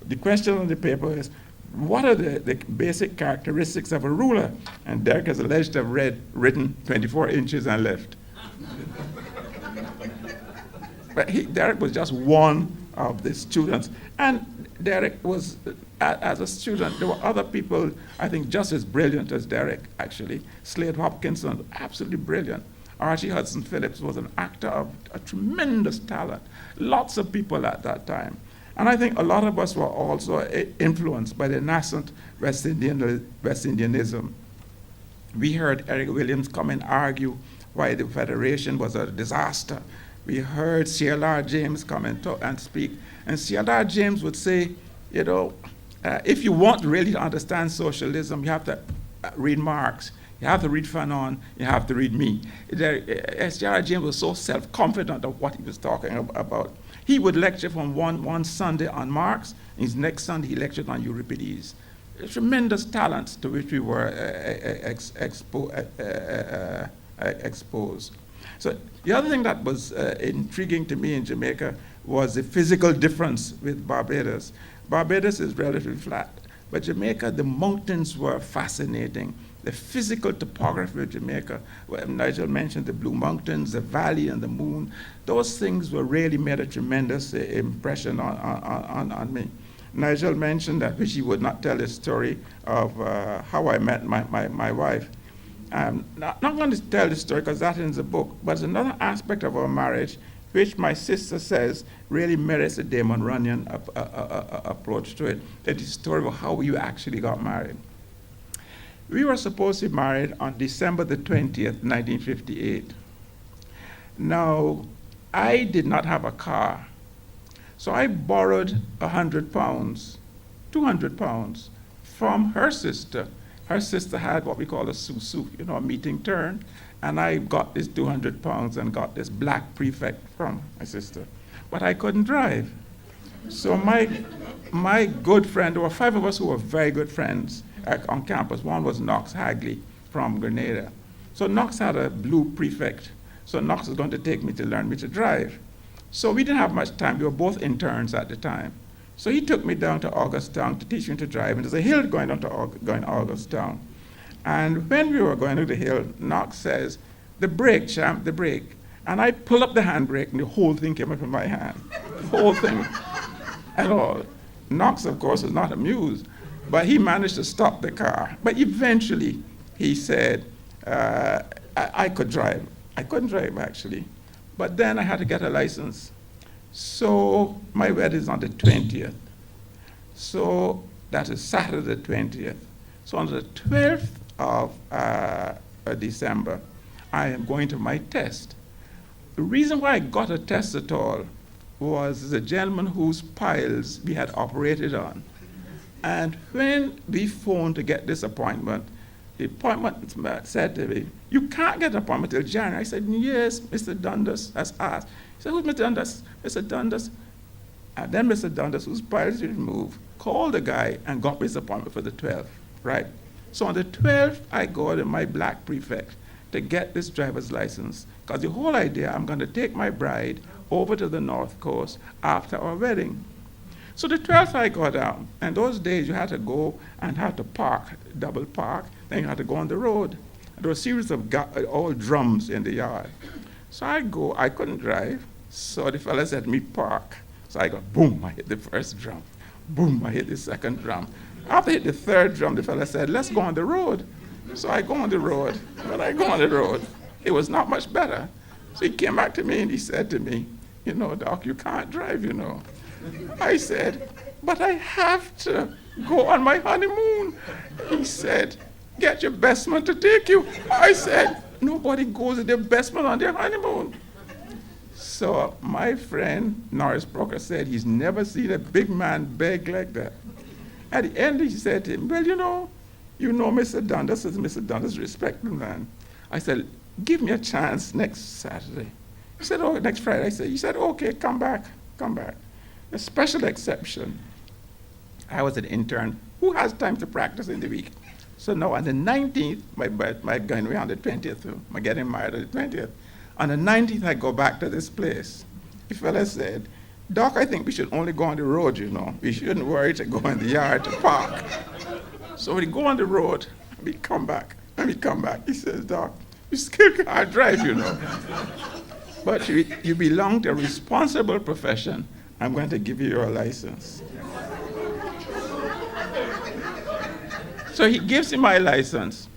The question on the paper is, what are the basic characteristics of a ruler? And Derek is alleged to have written 24 inches and left. But Derek was just one of the students. And Derek was, as a student, there were other people, I think, just as brilliant as Derek, actually. Slade Hopkinson, absolutely brilliant. Archie Hudson Phillips was an actor of a tremendous talent. Lots of people at that time. And I think a lot of us were also influenced by the nascent West Indianism. We heard Eric Williams come and argue why the Federation was a disaster. We heard C.L.R. James come and talk and speak. And C.L.R. James would say, if you want really to understand socialism, you have to read Marx. You have to read Fanon. You have to read me. C.L.R. James was so self-confident of what he was talking about. He would lecture from one Sunday on Marx. His next Sunday, he lectured on Euripides. Tremendous talents to which we were exposed. So the other thing that was intriguing to me in Jamaica was the physical difference with Barbados. Barbados is relatively flat, but Jamaica, the mountains were fascinating. The physical topography of Jamaica, well, Nigel mentioned the Blue Mountains, the valley and the moon, those things really made a tremendous impression on me. Nigel mentioned that which he would not tell the story of how I met my wife. I'm not going to tell the story because that's in the book, but there's another aspect of our marriage which my sister says really merits a Damon Runyon approach to it. It's the story of how you actually got married. We were supposed to be married on December the 20th, 1958. Now, I did not have a car, so I borrowed 100 pounds, 200 pounds from her sister. Her sister had what we call a susu, a meeting turn, and I got this 200 pounds and got this black prefect from my sister. But I couldn't drive. So my good friend, there were 5 of us who were very good friends on campus. One was Knox Hagley from Grenada. So Knox had a blue prefect. So Knox was going to take me to learn me to drive. So we didn't have much time. We were both interns at the time. So he took me down to Augustown to teach me to drive, and there's a hill going down to Augustown. And when we were going to the hill, Knox says, "The brake, champ, the brake." And I pull up the handbrake, and the whole thing came up in my hand. The whole thing at all. Knox, of course, was not amused, but he managed to stop the car. But eventually, he said, I could drive. I couldn't drive, actually. But then I had to get a license. So my wedding is on the 20th. So that is Saturday the 20th. So on the 12th of December, I am going to my test. The reason why I got a test at all was the gentleman whose piles we had operated on. And when we phoned to get this appointment, the appointment said to me, "You can't get an appointment till January." I said, "Yes, Mr. Dundas has asked." He said, "Who's Mr. Dundas?" Mr. Dundas. And then Mr. Dundas, whose piles he removed, called the guy and got me his appointment for the 12th, right? So on the 12th, I go to my black prefect to get this driver's license, because the whole idea, I'm going to take my bride over to the North Coast after our wedding. So the 12th I go down, and those days you had to go and had to park, double park, then you had to go on the road. There were a series of old drums in the yard. So I go, I couldn't drive, so the fella said, "Me park." So I go, boom, I hit the first drum. Boom, I hit the second drum. After I hit the third drum, the fella said, "Let's go on the road." So I go on the road. When I go on the road, it was not much better. So he came back to me and he said to me, "You know, Doc, you can't drive, you know." I said, "But I have to go on my honeymoon." He said, "Get your best man to take you." I said, "Nobody goes with their best man on their honeymoon." So my friend Norris Broker said he's never seen a big man beg like that. At the end, he said to him, "Well, you know Mr. Dundas is Mr. Dundas, respected man." I said, "Give me a chance next Saturday." He said, "Oh, next Friday." He said, "Okay, come back. A special exception. I was an intern. Who has time to practice in the week? So now on the 19th, my going away on the 20th, I'm getting married on the 20th. On the 19th, I go back to this place. The fella said, "Doc, I think we should only go on the road, you know. We shouldn't worry to go in the yard to park." So we go on the road, and we come back. He says, "Doc, you still can't drive, you know. But you belong to a responsible profession. I'm going to give you your license." So he gives me my license.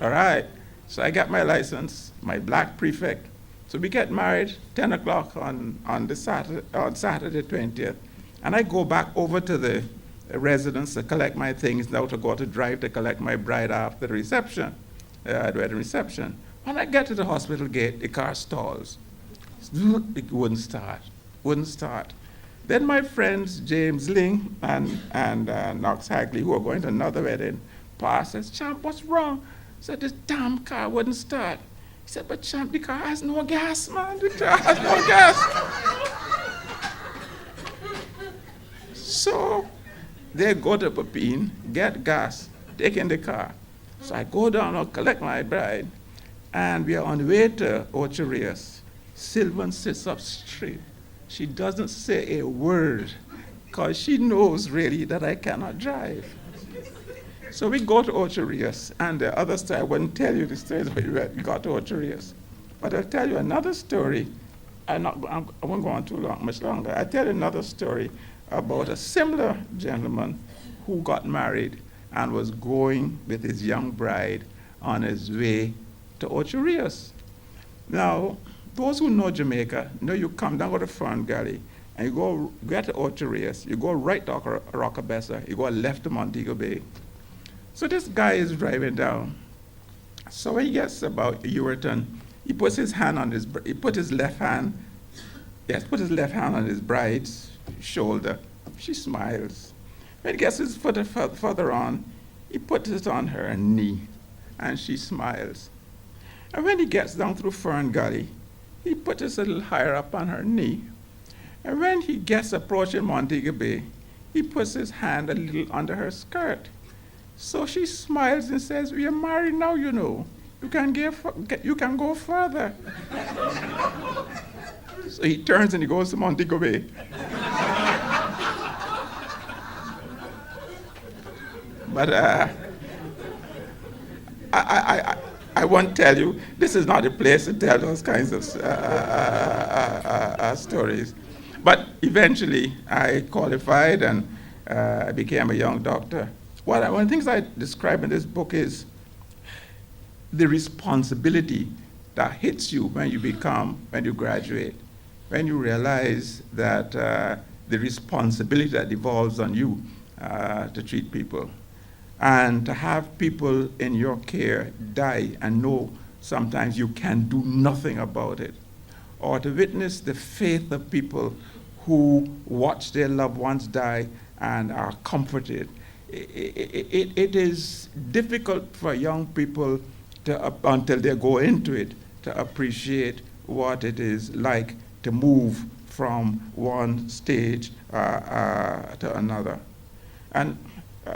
All right. So I got my license, my black prefect. So we get married 10 o'clock on Saturday 20th. And I go back over to the residence to collect my things, now to go to drive to collect my bride after the reception, the wedding reception. When I get to the hospital gate, the car stalls. It wouldn't start. Then my friends James Ling and Knox Hagley, who are going to another wedding, passed, says, "Champ, what's wrong?" I said, "This damn car wouldn't start." He said, "But Champ, the car has no gas, man. The car has no gas." So they go to Pepin, get gas, take in the car. So I go down and collect my bride, and we are on the way to Ocho Rios. Sylvan sits up straight. She doesn't say a word, because she knows really that I cannot drive. So we go to Ocho Rios, and the other story, I wouldn't tell you the stories where we got to Ocho Rios, but I'll tell you another story. I won't go on much longer. I'll tell you another story about a similar gentleman who got married and was going with his young bride on his way to Ocho Rios. Now, those who know Jamaica know you come down to Fern Gully, and you go get to Ocho Rios, you go right to Rockabessa, you go left to Montego Bay. So this guy is driving down. So when he gets about Uwerton, he puts his left hand on his bride's shoulder. She smiles. When he gets his foot further on, he puts it on her knee, and she smiles. And when he gets down through Fern Gully, he puts it a little higher up on her knee. And when he gets approaching Montego Bay, he puts his hand a little under her skirt. So she smiles and says, "We are married now, you know. You can go further." So he turns and he goes to Montego Bay. But I won't tell you. This is not a place to tell those kinds of stories. But eventually, I qualified and I became a young doctor. One of the things I describe in this book is the responsibility that hits you when you graduate, when you realize that the responsibility that devolves on you to treat people, and to have people in your care die and know sometimes you can do nothing about it, or to witness the faith of people who watch their loved ones die and are comforted. It is difficult for young people until they go into it to appreciate what it is like to move from one stage to another. And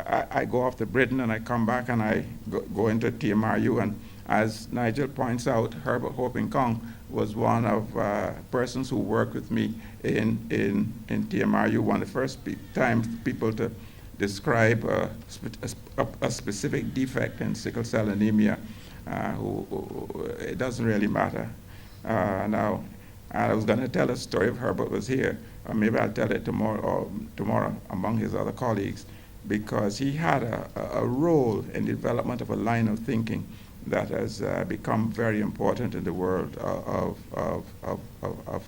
I go off to Britain and I come back and I go into TMRU, and as Nigel points out, Herbert Hoping Kong was one of persons who worked with me in TMRU, one of the first times people to describe a specific defect in sickle cell anemia. It doesn't really matter. Now, I was going to tell a story if Herbert was here, or maybe I'll tell it tomorrow among his other colleagues, because he had a role in the development of a line of thinking that has become very important in the world of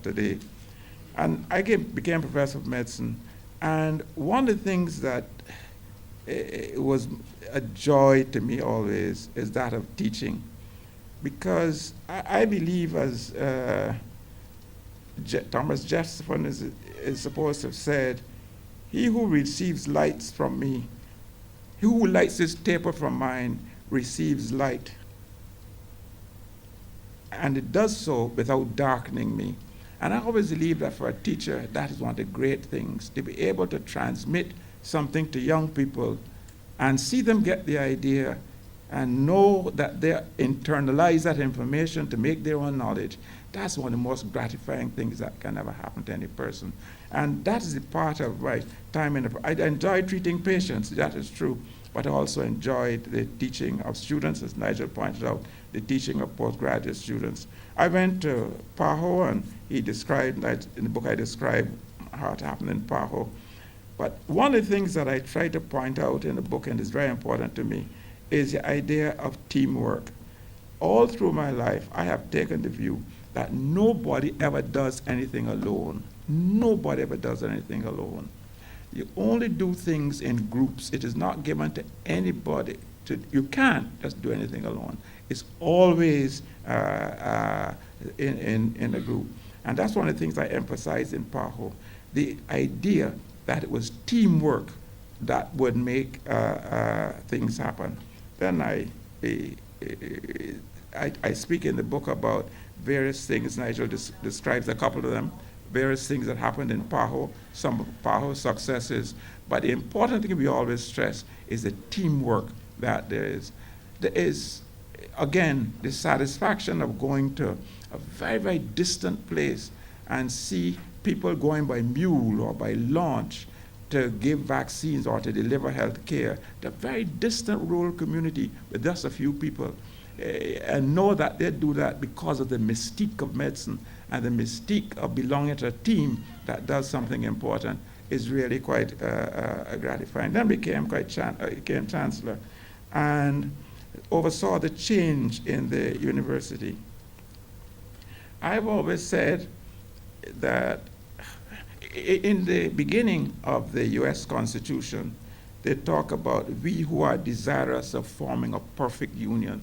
today. And I became professor of medicine, and one of the things that it was a joy to me always is that of teaching, because I believe, as Thomas Jefferson is supposed to have said, "He who receives lights from me, he who lights his taper from mine, receives light. And it does so without darkening me." And I always believe that for a teacher, that is one of the great things, to be able to transmit something to young people and see them get the idea and know that they internalize that information to make their own knowledge. That's one of the most gratifying things that can ever happen to any person. And that is the part of my time I enjoy treating patients, that is true, but I also enjoyed the teaching of students, as Nigel pointed out, the teaching of postgraduate students. I went to PAHO, and he described, in the book I described how it happened in PAHO. But one of the things that I try to point out in the book, and is very important to me, is the idea of teamwork. All through my life, I have taken the view that nobody ever does anything alone. Nobody ever does anything alone. You only do things in groups. It is not given to anybody. You can't just do anything alone. It's always in a group. And that's one of the things I emphasize in PAHO, the idea that it was teamwork that would make things happen. Then I speak in the book about various things. Nigel describes a couple of them, various things that happened in PAHO, some of PAHO's successes. But the important thing we always stress is the teamwork that there is. There is, again, the satisfaction of going to a very, very distant place and see people going by mule or by launch to give vaccines or to deliver health care, the very distant rural community with just a few people, and know that they do that because of the mystique of medicine and the mystique of belonging to a team that does something important, is really quite gratifying. Then became Chancellor and oversaw the change in the university. I've always said that in the beginning of the US Constitution, they talk about we who are desirous of forming a perfect union.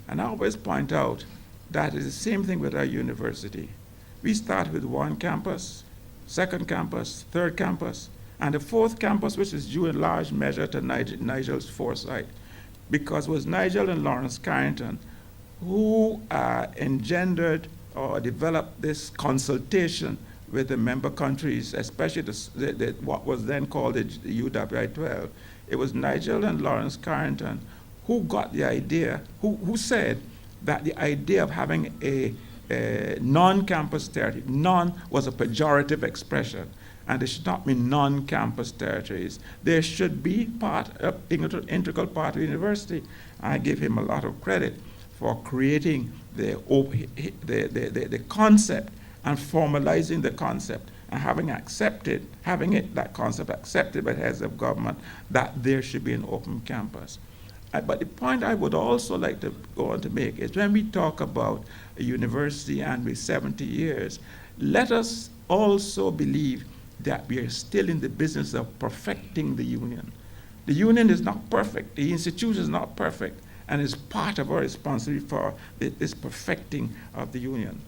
And I always point out that it's the same thing with our university. We start with one campus, second campus, third campus, and the fourth campus, which is due in large measure to Nigel's foresight, because it was Nigel and Lawrence Carrington who engendered or developed this consultation with the member countries, especially what was then called the UWI-12. It was Nigel and Lawrence Carrington who got the idea, who said that the idea of having a non-campus territory, non was a pejorative expression, And there should not be non-campus territories. There should be integral part of the university. I give him a lot of credit for creating the concept and formalizing the concept and having that concept accepted by heads of government that there should be an open campus. But the point I would also like to go on to make is when we talk about a university and with 70 years, let us also believe that we are still in the business of perfecting the union. The union is not perfect. The institution is not perfect, and it's part of our responsibility for this perfecting of the union.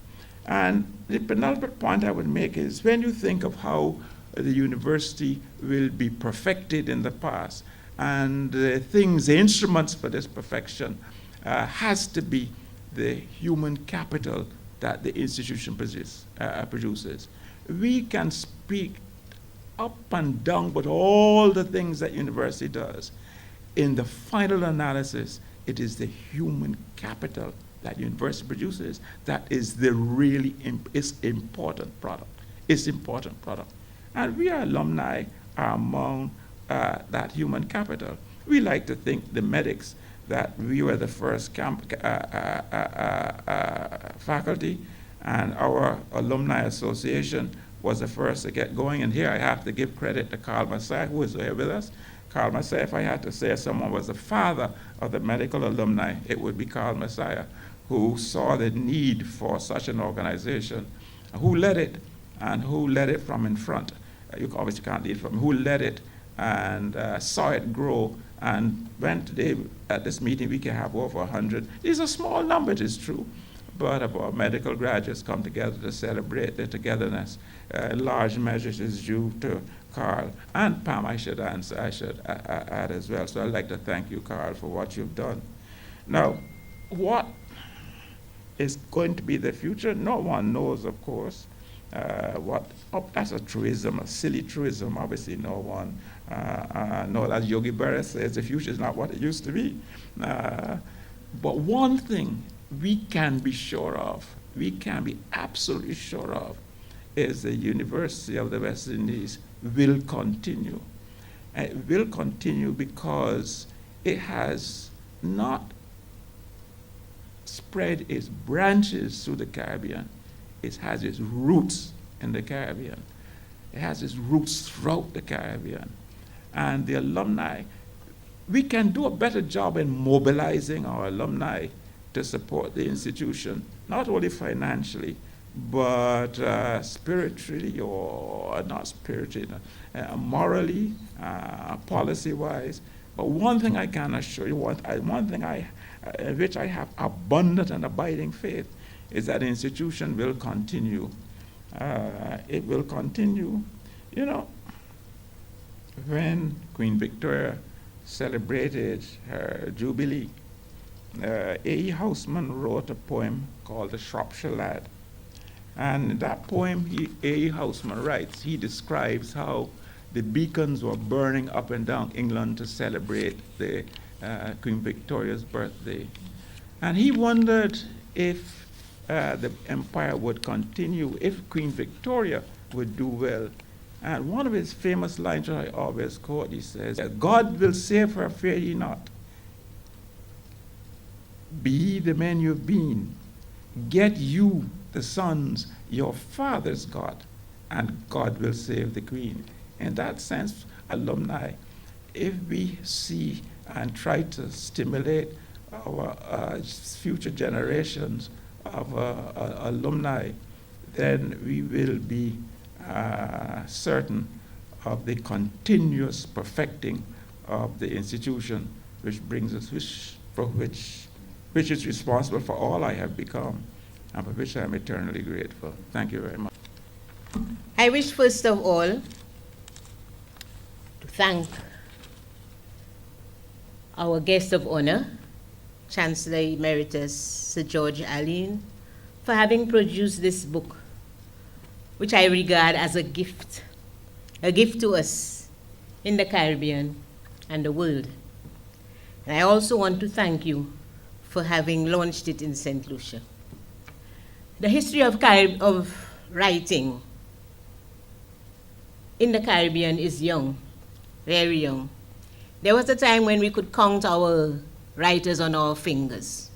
And the penultimate point I would make is when you think of how the university will be perfected in the past, and the instruments for this perfection has to be the human capital that the institution produces. We can speak up and down about all the things that university does. In the final analysis, it is the human capital that university produces that is the really important product. It's important product. And we are alumni are among that human capital. We like to think, the medics, that we were the first faculty, and our alumni association was the first to get going. And here I have to give credit to Carl Messiah, who is here with us. Carl Messiah, if I had to say someone was the father of the medical alumni, it would be Carl Messiah, who saw the need for such an organization, who led it, and who led it from in front. You obviously can't lead from, who led it and saw it grow. And when today at this meeting we can have over 100, these are small numbers, it's true, but our medical graduates come together to celebrate their togetherness. Large measures is due to Carl and Pam, I should add as well. So I'd like to thank you, Carl, for what you've done. Now, what is going to be the future? No one knows, of course. That's a truism, a silly truism. Obviously, no one knows. As Yogi Berra says, the future is not what it used to be. But one thing we can be sure of, we can be absolutely sure of, is the University of the West Indies will continue. It will continue because it has not spread its branches through the Caribbean. It has its roots in the Caribbean. It has its roots throughout the Caribbean. And the alumni, we can do a better job in mobilizing our alumni to support the institution, not only financially, but spiritually, or not spiritually, morally, policy-wise. But one thing I can assure you, one thing which I have abundant and abiding faith, is that the institution will continue. It will continue. You know, when Queen Victoria celebrated her Jubilee, A.E. Houseman wrote a poem called The Shropshire Lad. And in that poem, A.E. Houseman writes, he describes how the beacons were burning up and down England to celebrate the Queen Victoria's birthday. And he wondered if the empire would continue, if Queen Victoria would do well. And one of his famous lines that I always quote, he says, "God will save her, fear ye not. Be ye the men you've been. Get you the sons your fathers got, and God will save the Queen." In that sense, alumni, if we see and try to stimulate our future generations of alumni, then we will be certain of the continuous perfecting of the institution, which brings us, which is responsible for all I have become, and for which I am eternally grateful. Thank you very much. I wish first of all to thank our guest of honor, Chancellor Emeritus Sir George Alleyne, for having produced this book, which I regard as a gift to us in the Caribbean and the world. And I also want to thank you for having launched it in St. Lucia. The history of writing in the Caribbean is young, very young. There was a time when we could count our writers on our fingers.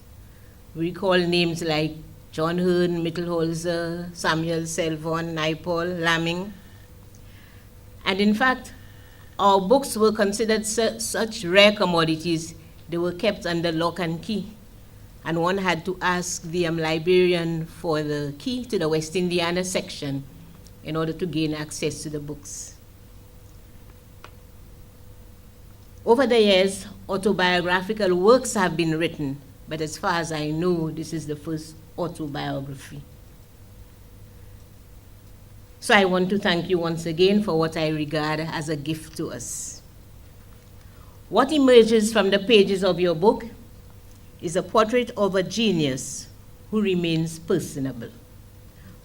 We recall names like John Hearn, Mittelholzer, Samuel Selvon, Naipaul, Lamming. And in fact, our books were considered such rare commodities, they were kept under lock and key. And one had to ask the librarian for the key to the West Indiana section in order to gain access to the books. Over the years, autobiographical works have been written, but as far as I know, this is the first autobiography. So I want to thank you once again for what I regard as a gift to us. What emerges from the pages of your book is a portrait of a genius who remains personable.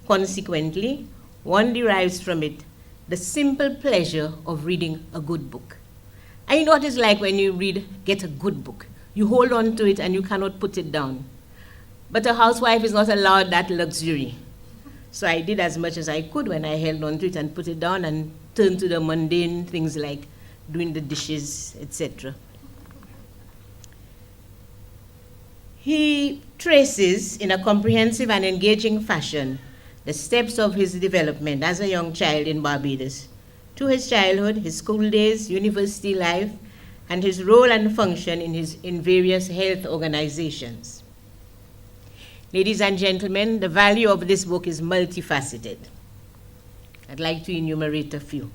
Consequently, one derives from it the simple pleasure of reading a good book. And you know what it's like when you get a good book. You hold on to it and you cannot put it down. But a housewife is not allowed that luxury. So I did as much as I could when I held on to it and put it down and turned to the mundane things like doing the dishes, etc. He traces in a comprehensive and engaging fashion the steps of his development as a young child in Barbados, to his childhood, his school days, university life, and his role and function in various health organizations. Ladies and gentlemen, the value of this book is multifaceted. I'd like to enumerate a few.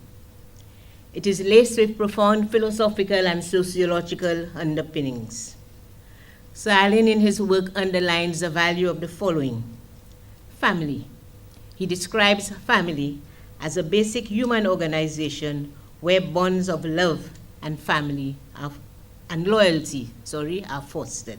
It is laced with profound philosophical and sociological underpinnings. Sir Alleyne in his work underlines the value of the following. Family. He describes family as a basic human organization where bonds of love and family and loyalty are fostered.